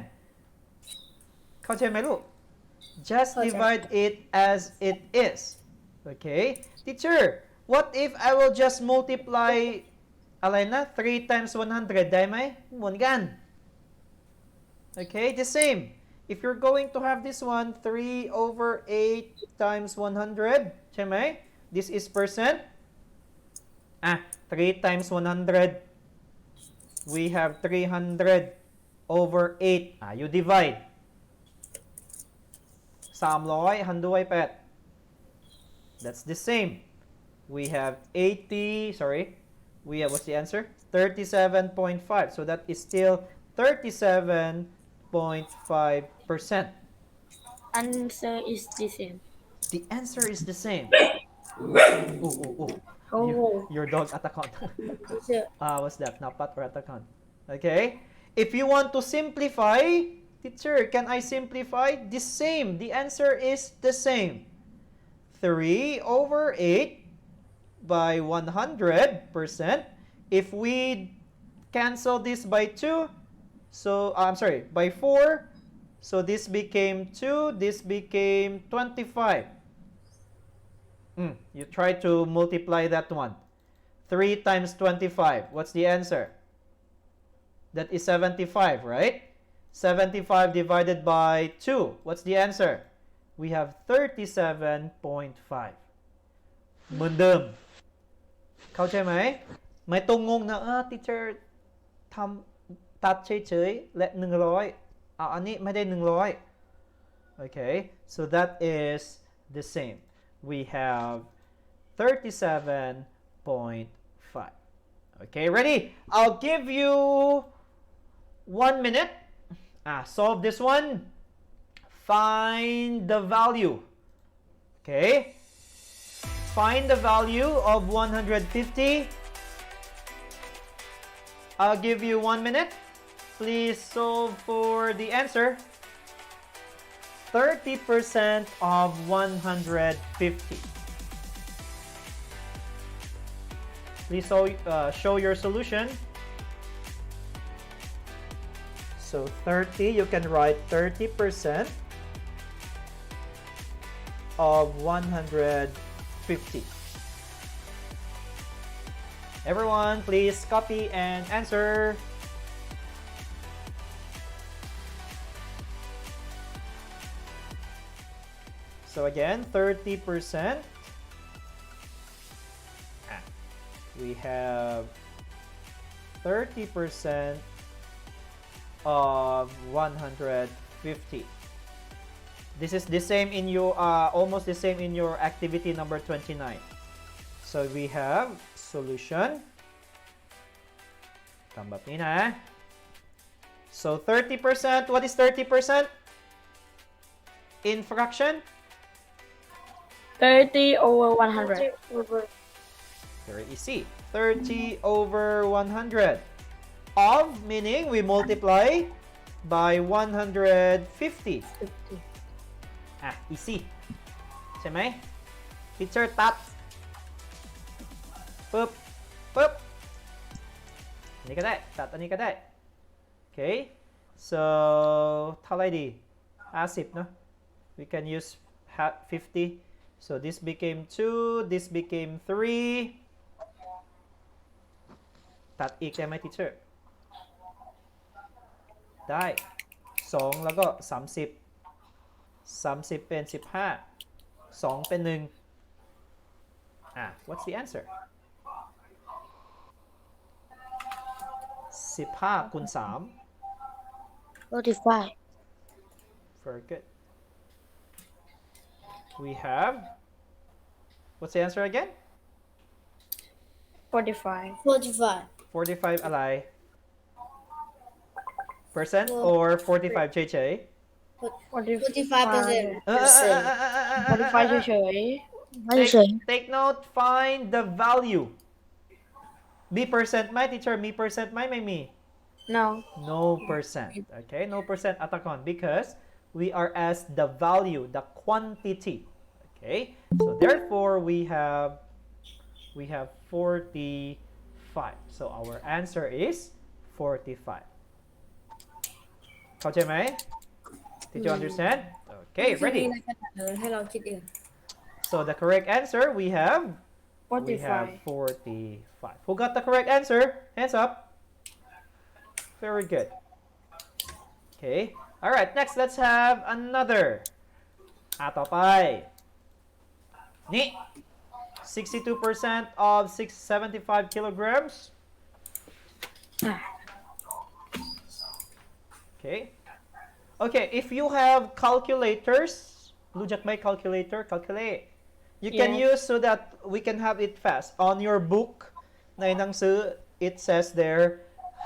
เข้าใจไหมลูก Just divide it as it is. Okay? Teacher, what if I will just multiply อะไรนะ 3 times 100 ได้ไหมเหมือนกัน Okay? The same. If you're going to have this one, 3 over 8 times 100 ใช่ไหม This is percent. 3 times 100. We have 300 over 8. You divide. 300 หารด้วย 8. That's the same. We have 80, sorry. We have, what's the answer? 37.5. So that is still 37.5%. Answer is the same. The answer is the same. Oh. Oh. Your dog attackon. Teacher. What's that? Napat or attackon? Okay. If you want to simplify, teacher, can I simplify? The same. The answer is the same. 3 over 8 by 100%. If we cancel this by 2, so, I'm sorry, by 4, so this became 2, this became 25. You try to multiply that one. 3 times 25. What's the answer? That is 75, right? 75 divided by 2. What's the answer? We have 37.5. เหมือนเดิม เข้าใจไหม ไม่ต้องงงนะteacher ทำตัดเฉยๆและ 100 อันนี้ไม่ได้ 100 Okay, so that is the same. We have 37.5. Okay, ready? I'll give you 1 minute. Solve this one. Find the value. Okay. Find the value of 150. I'll give you 1 minute. Please solve for the answer. 30% of 150. Please show your solution. So 30, you can write 30% of 150. Everyone, please copy and answer. So again, 30%. We have 30% of 150. This is the same in your almost the same in your activity number 29. So we have solution. Tambap ni na. So 30%, what is 30%? In fraction? 30 over 100. Very easy. 30 over 100. Of meaning we multiply by 150. 50. Easy. ใช่ไหม Teacher ตัดปึ๊บปึ๊บอันนี้ก็ได้ตัดอันนี้ก็ได้ Okay, so เท่าไหร่ดี50เนอะ We can use 50. So this became 2, this became 3. ตัดอีกได้ไหม Teacher ได้ 2 แล้วก็ 30 30 เป็น 15 2 เป็น 1 What's the answer 15 คูณ 3 45. Very good. We have, what's the answer again? 45. 45. 45 อะไร percent or 45 เฉย 45%. 45 เฉย ๆ Take note, find the value. มี percent ไหม teacher มี percent ไหมไม่มี ๆ No. No percent. Okay, no percent atakon because we are as the value, the quantity. Okay, so therefore we have 45. So our answer is 45. เข้าใจไหม Did you understand? Okay, ready. ให้เราคิดเอง So the correct answer we have 45. 45. Who got the correct answer? Hands up. Very good. Okay. All right. Next, let's have another. ต่อไป นี่ 62% of 675 kilograms. Okay. Okay. If you have calculators,รู้จักไหม calculator? Calculate. You can Yes. use so that we can have it fast. On your book, ในหนังสือ it says there,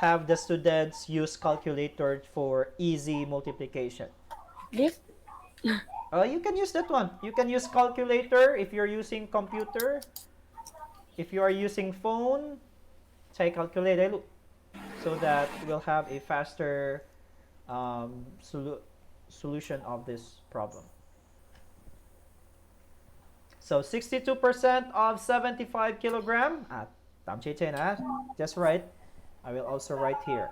have the students use calculator for easy multiplication. This. You can use that one. You can use calculator if you're using computer. If you are using phone, ใช้ calculator ได้ลูก so that we'll have a faster solution of this problem. So 62% of 75 kilogram. ตามเฉยๆนะ just write. I will also write here.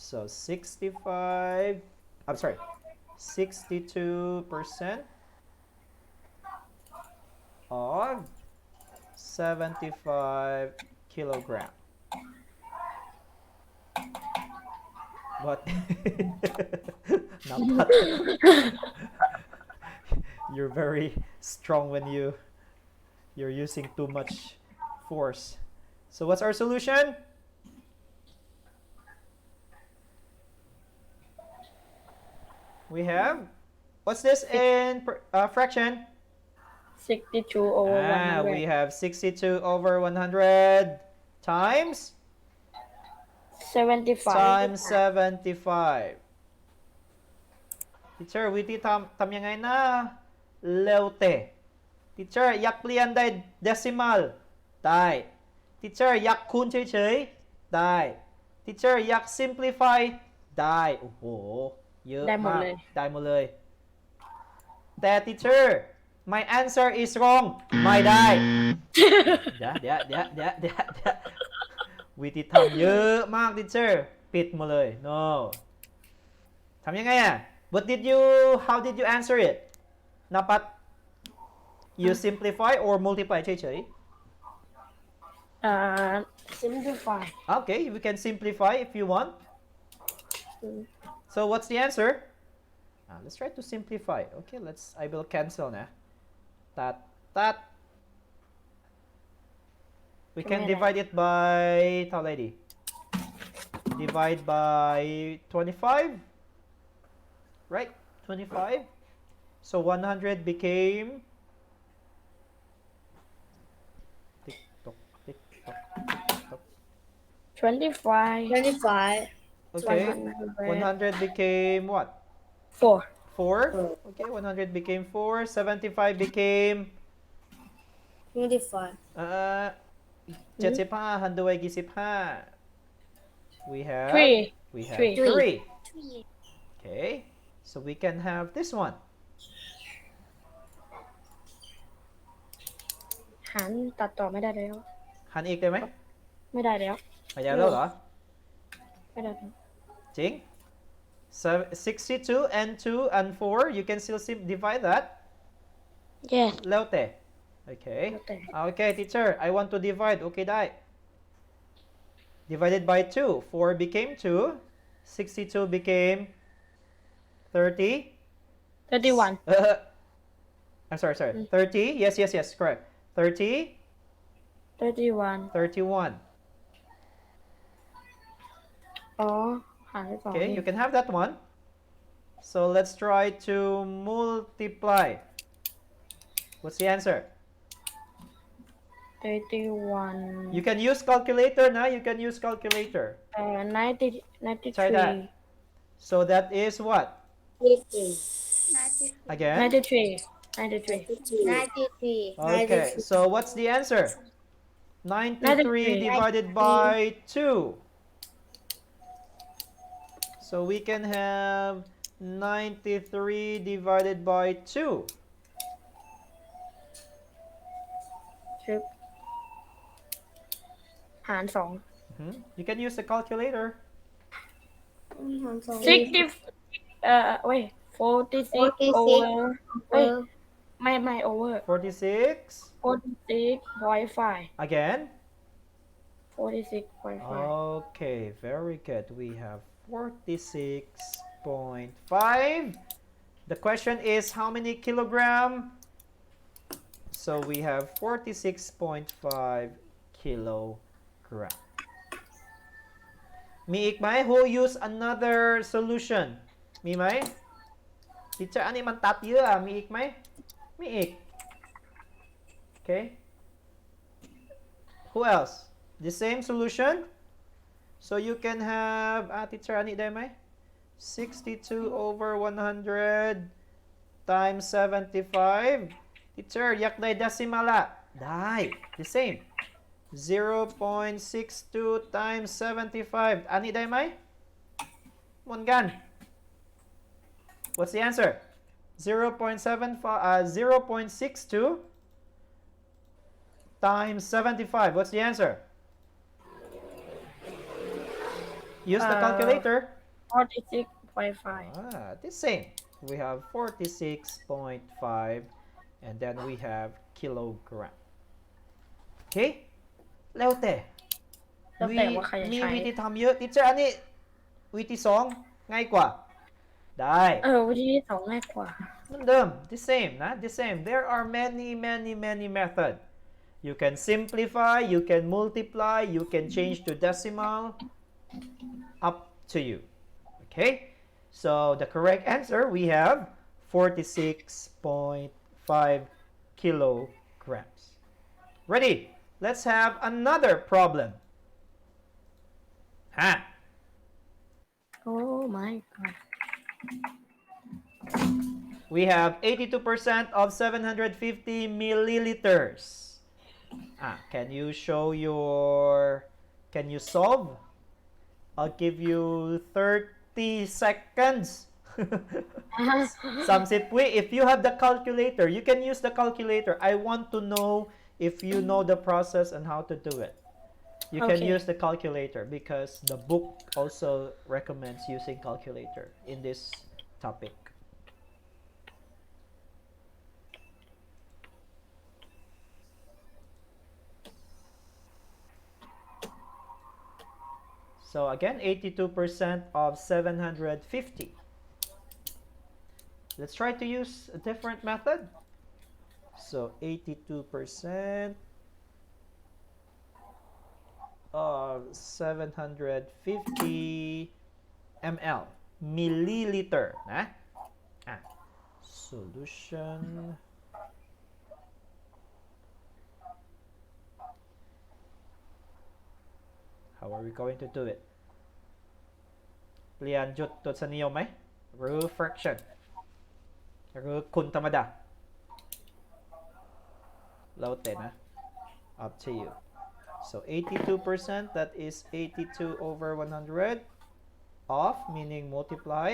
So 65. I'm sorry. 62% of 75 kilogram. What? Not You're very strong when you're using too much force. So what's our solution? We have, what's this in fraction? 62 over 100. We have 62 over 100 times 75. times 75. Teacher วิธีทำยังไงนะเร็วเตะ Teacher อยากเปลี่ยนได้ decimal ได้ Teacher อยากคูณเฉยๆได้ Teacher อยาก simplify ได้โอ้โหเยอะ ได้หมด มาก เลย ได้หมดเลย แต่ Teacher my answer is wrong ไม่ได้เดี๋ยววิธีทำเยอะมาก Teacher ปิดหมดเลย no ทำยังไงอ่ะ how did you answer it นับปัด you simplify or multiply เฉย Simplify. Okay, we can simplify if you want. So what's the answer? Let's try to simplify. Okay, I will cancel now. That. We can divide it by, เท่าไหร่ดี divide by 25. Right? 25. So 100 became, tick tock, tick tock, tick tock. 25. 25. Okay. 100 became what? 4. 4. Okay, 100 became 4. 75 became 25. 75 หันด้วยกี่สิบห้า we have 3. we have Three. 3. Okay, so we can have this one. หารตัดต่อไม่ได้แล้ว หันอีกได้ไหม ไม่ได้แล้ว ไม่ได้แล้วเหรอ ไม่ได้แล้ว จริง so 62 and 2 and 4 you can still divide that Yes. แล้วแต่ okay แล้วแต่ okay teacher I want to divide okay ได้ divided by 2 4 became 2 62 became 30 31. I'm sorry 30 yes correct 30 31. 31 อ๋อ หารไปสอง okay you can have that one so let's try to multiply what's the answer 31. you can use calculator now you can use calculator 90 ใช่ได้ 93. so that is what 93. again 93. 93. okay so what's the answer 93 93. divided by 2 so we can have 93 divided by 2 ชึบหารสอง you can use the calculator 60 wait 46 over เอ้ยไม่ over 46 46.5 again 46.5 okay very good we have 46.5 the question is how many kilogram so we have 46.5 kilogram มีอีกไหม who use another solution มีไหม teacher อันนี้มันตัดเยอะมีอีกไหมมีอีก Okay. Who else? The same solution. So you can have, teacher, ani day may? 62 over 100 times 75. Teacher, yak day desimala. Dai, the same. 0.62 times 75. Ani day may? Mungan. What's the answer? 0.62 times 75. What's the answer? Use the calculator. 46.5. The same. We have 46.5 and then we have kilogram. Okay? แล้วแต่ แล้วแต่ว่าใครจะ มี ใช้ วิธีทำเยอะทีเจอร์อันนี้วิธีสองง่ายกว่า ได้ วิธีที่สองง่ายกว่า เหมือนเดิม the same นะ the same there are many methods you can simplify you can multiply you can change to decimal up to you okay so the correct answer we have 46.5 kilograms ready let's have another problem Oh my god. We have 82% of 750 milliliters. Can you show your... Can you solve? I'll give you 30 seconds. 30 วิ If you have the calculator, you can use the calculator. I want to know if you know the process and how to do it. You can Okay. use the calculator because the book also recommends using calculator in this topic. So again, 82% of 750. Let's try to use a different method. So 82% of 750 ml, milliliter. Solution. How are we going to do it? เรียนจุดทศนิยมไหมหรือ fraction หรือคูณธรรมดาแล้วแต่นะ up to you so 82% that is 82 over 100 of meaning multiply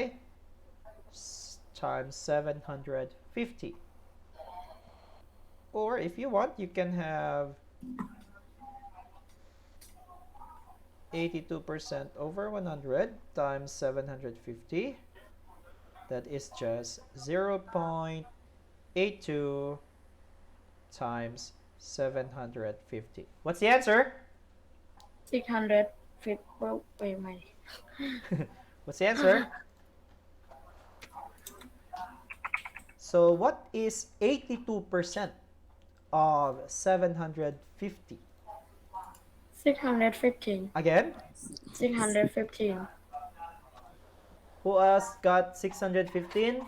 times 750 or if you want you can have 82% over 100 times 750 that is just 0.82 times 750 what's the answer 650 wait a minute. what's the answer so what is 82% of 750 615. again 615. who else got 615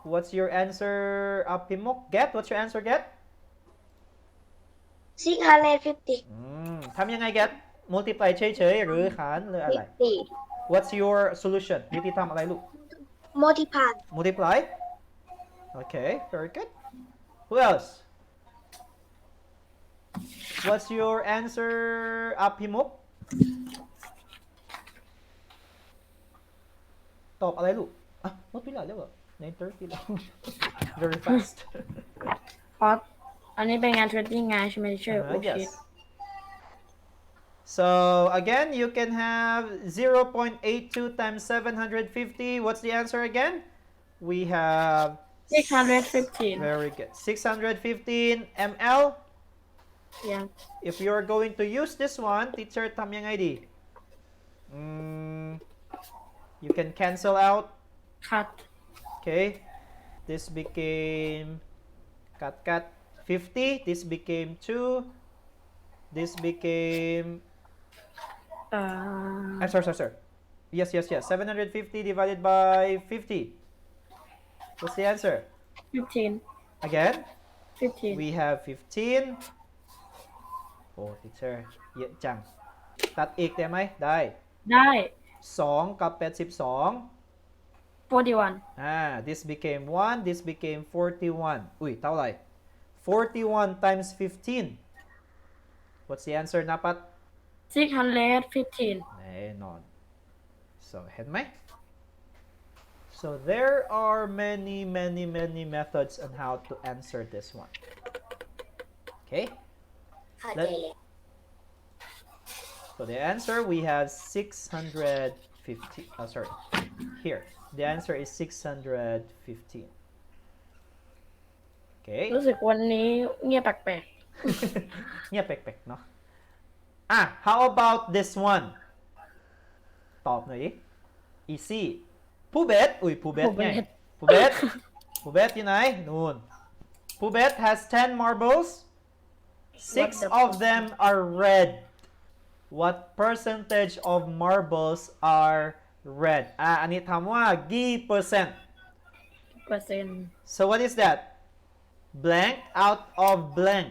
what's your answer Apimok get what's your answer get 650. ทำยังไง get multiply เฉยๆหรือหารหรืออะไร 50. what's your solution วิธีทำอะไรลูก Multiply. multiply okay very good who else what's your answer Apimok ตอบอะไรลูกหมดเวลาแล้วเหรอ9:30แล้ว very fast เพราะอันนี้เป็นงานเทรดดิ้งงานใช่ไหมเชื่อโอเค yes so again you can have 0.82 times 750 what's the answer again we have 615. very good 615 ml Yeah. if you're going to use this one teacher ทำยังไงดี you can cancel out Cut. okay this became cut 50 this became 2 this became sorry yes 750 divided by 50 what's the answer 15. again 15 we have 15 โอ้ teacher เยอะจัง ตัดอีกได้ไหม ได้ ได้ 2 กับเป็น12 41 this became 1 this became 41 อุ้ยเท่าไหร่ 41 times 15 what's the answer นะปัด 615 แน่นอน so เห็นไหม so there are many methods on how to answer this one okay เข้าใจเลย so the answer we have 650 sorry here the answer is 615 okay รู้สึกวันนี้เงียบแปลก เงียบแปลกๆเนาะhow about this one ตอบหน่อยดิ easy ผู้เบสอุ้ยผู้เบสไงผู้เบสผู้เบสอยู่ไหนนู่นผู้เบส has 10 marbles 6 of them are red what percentage of marbles are red อันนี้ถามว่ากี่เปอร์เซ็นต์ ๆเปอร์เซ็นต์ so what is that blank out of blank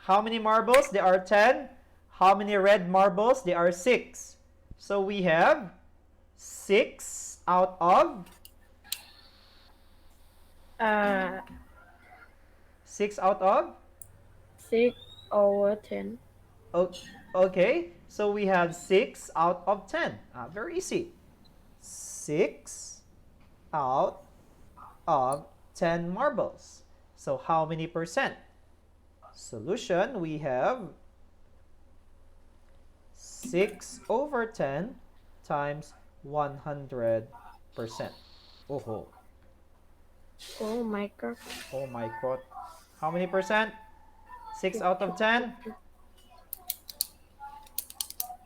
how many marbles there are 10 how many red marbles there are 6 so we have 6 out of 6 out of 6 over 10 okay so we have 6 out of 10 very easy 6 out of 10 marbles so how many percent solution we have 6 over 10 times 100%. Oh, oh my god oh my god. How many percent? 6 out of 10?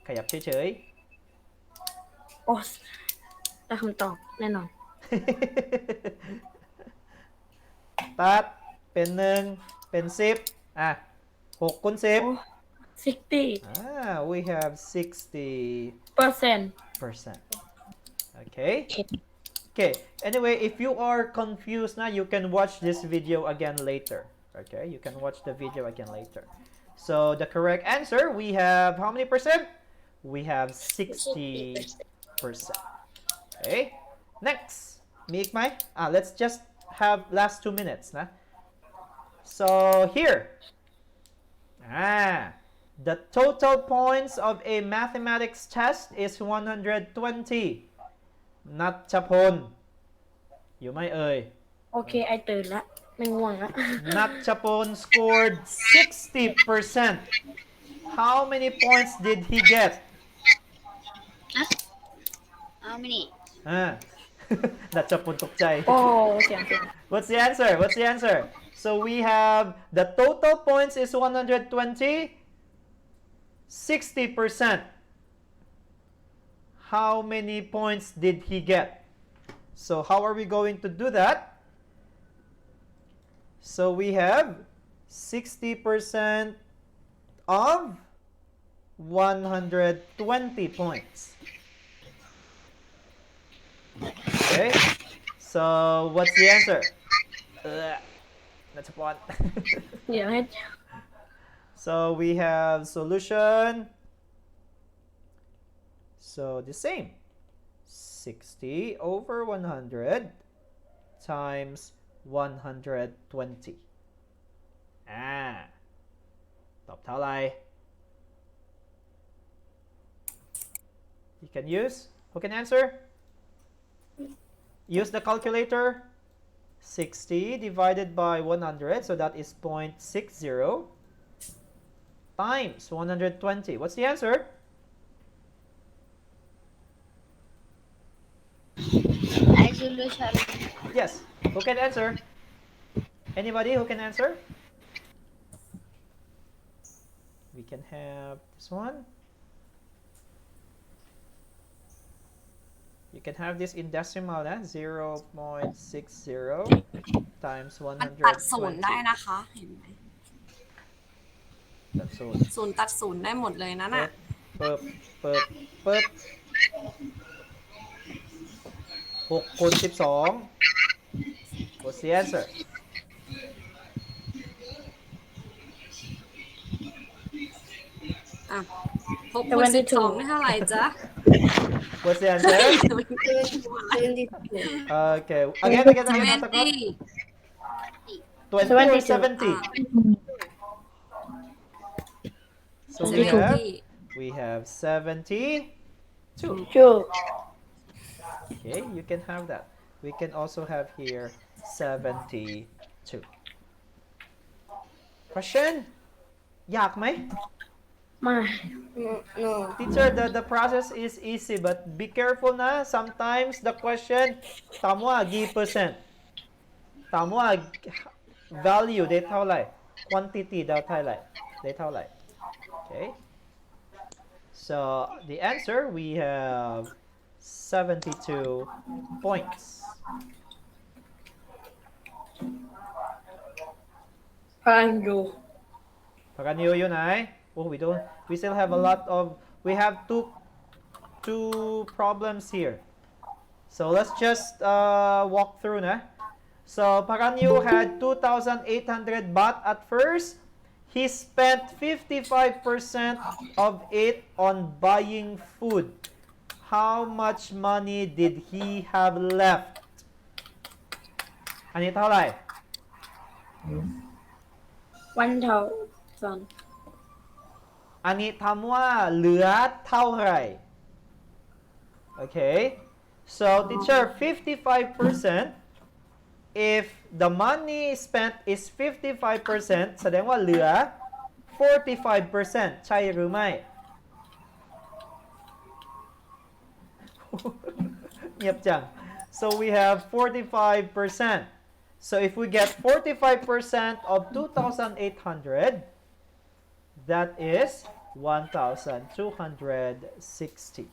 ขยับเฉย โอ้ได้คำตอบแน่นอน ๆ ตัดเป็น1เป็น106คูณ10 โอ้60 we have 60%. เปอร์เซ็นต์ Okay. Okay. Anyway, if you are confused now, you can watch this video again later. Okay, you can watch the video again later. So the correct answer, we have how many percent? We have 60%. Okay. Next,มีอีกไหมlet's just have last 2 minutesนะ so here the total points of a mathematics test is 120 นัชพลอยู่ไหมเอ่ย โอเคไอตื่นละไม่ง่วงละ นัชพล scored 60%. How many points did he get? How many นัชพลตกใจ โอ้เสียง What's the answer? What's the answer? So we have the total points is 120, 60%. How many points did he get? So how are we going to do that? So we have 60% of 120 points. Okay, so what's the answer? That's a plot. เดี๋ยวให้ So we have solution. So the same. 60 over 100 times 120. ตอบเท่าไหร่ You can use. Who can answer? Use the calculator. 60 divided by 100, so that is 0.60 times 120. What's the answer? Solution Yes. Who can answer? Anybody who can answer? We can have this one. You can have this in decimal, 0.60 times มันตัดศูนย์ได้ 120. นะคะ เห็นไหม That's all. ศูนย์ตัดศูนย์ได้หมดเลยนะน่ะ ปึ๊บ 6คูณ12 What's the answer? อ่ะ6คูณ12ได้เท่าไหร่จ๊ะ What's the answer? 72 Okay. Again, Natakot. 20 or 70? So we have 72. 2. Okay, you can have that. We can also have here 72. Question? ยากไหม ไม่ no Teacher, the process is easy, but be careful na. Sometimes the question, ถามว่ากี่เปอร์เซ็นต์ ถามว่า value ได้เท่าไหร่ quantity ได้เท่าไหร่ ได้เท่าไหร่ Okay. So the answer, we have 72 points. Pango. Paganyo yun ay. Oh, we still have a lot of, we have two problems here. So let's just walk through na. So Paganyo had 2,800 baht at first. He spent 55% of it on buying food. How much money did he have left? อันนี้เท่าไหร่ 1,000. อันนี้ถามว่าเหลือเท่าไหร่ Okay. So teacher, 55%. If the money spent is 55%, แสดงว่าเหลือ 45%ใช่หรือไม่ เงียบจัง So we have 45%. So if we get 45% of 2,800, that is 1,260.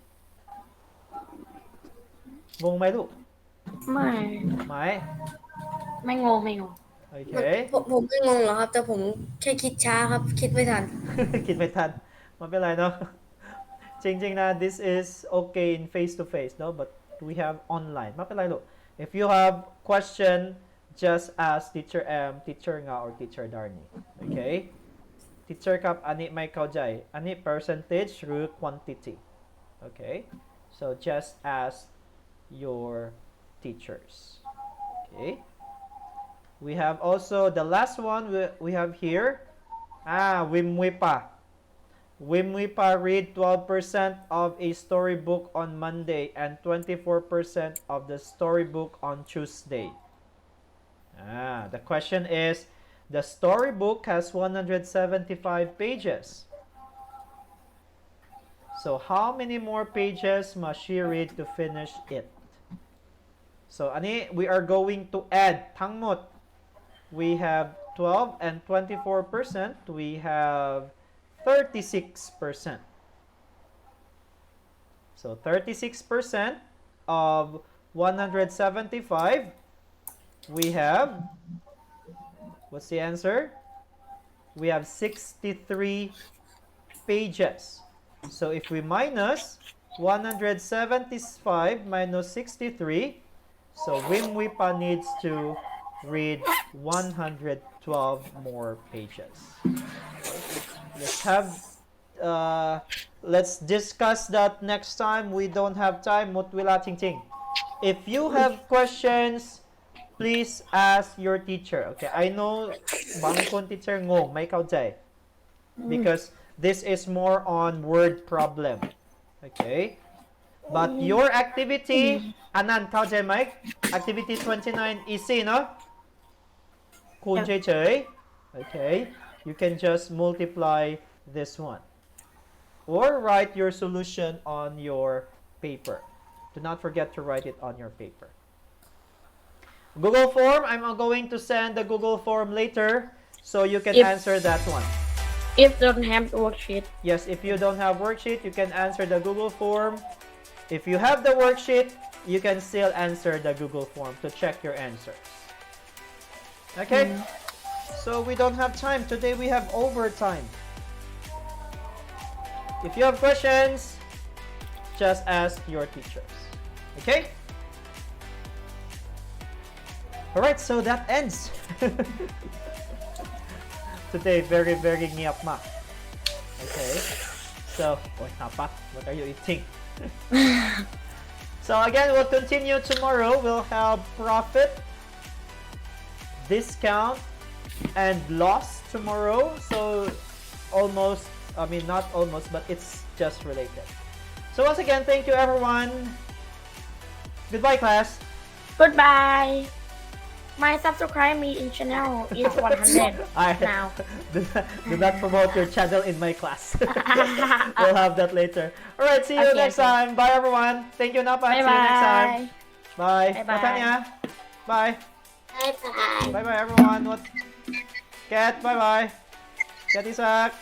งงไหมลูก ไม่ ไหม ไม่งง Okay. ผมไม่งงหรอกครับ แต่ผมแค่คิดช้าครับ คิดไม่ทัน คิดไม่ทันมันเป็นไรเนาะ จริงๆนะ this is okay in face to face no but we have online ไม่เป็นไรลูก if you have question just ask teacher M teacher Nga or teacher Darnie okay teacher ครับอันนี้ไม่เข้าใจอันนี้ percentage หรือ quantity okay so just ask your teachers okay we have also the last one we have here Wim Wipa read 12% of a storybook on Monday and 24% of the storybook on Tuesday. The question is, the storybook has 175 pages. So how many more pages must she read to finish it? So ani, we are going to add ทั้งหมด we have 12 and 24%. We have 36%. So 36% of 175, we have, what's the answer? We have 63 pages. So if we minus 175 minus 63, so Wim Wipa needs to read 112 more pages. Let's discuss that next time. We don't have time. Mutwila ting ting. If you have questions, please ask your teacher. Okay, I know bangkon teacher ngong may kaujay because this is more on word problem. Okay, but your activity anan kaujay Mike activity 29 easy no? Kun chay. Okay, you can just multiply this one or write your solution on your paper. Do not forget to write it on your paper. Google form, I'm going to send the Google form later so you can answer that one. If don't have worksheet. Yes, if you don't have worksheet, you can answer the Google form. If you have the worksheet, you can still answer the Google form to check your answers. Okay? So we don't have time. Today we have overtime. If you have questions, just ask your teachers. Okay? Alright, so that ends today. Very, very ngiap ma. Okay. So, tapa, what are you eating? So again, we'll continue tomorrow. We'll have profit, discount, and loss tomorrow. So almost, I mean not almost, but it's just related. So once again, thank you everyone. Goodbye class. Goodbye. My subscribe me in channel is 100 now. Do not promote your channel in my class. We'll have that later. Alright, see you Okay, next time. Bye everyone. Thank you Napa. See you next time. Bye. Bye-bye. Natanya. Bye. Bye-bye. Bye bye everyone. What? Kat, bye bye. Kat Isaac.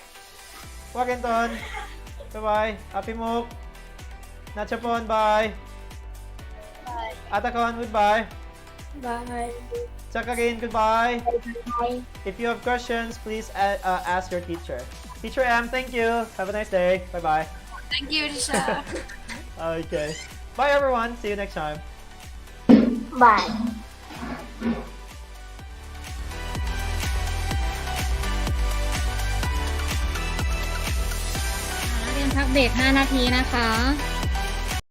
Wakenton. Bye bye. Happy Mook. Nachapon, bye. Bye. Atakon, goodbye. Bye. Chakarin, goodbye. Bye. If you have questions, please ask your teacher. Teacher M, thank you. Have a nice day. Bye bye. Thank you, teacher. Okay. Bye everyone. See you next time. Bye. นักเรียนพักเบรก5 นาทีนะคะ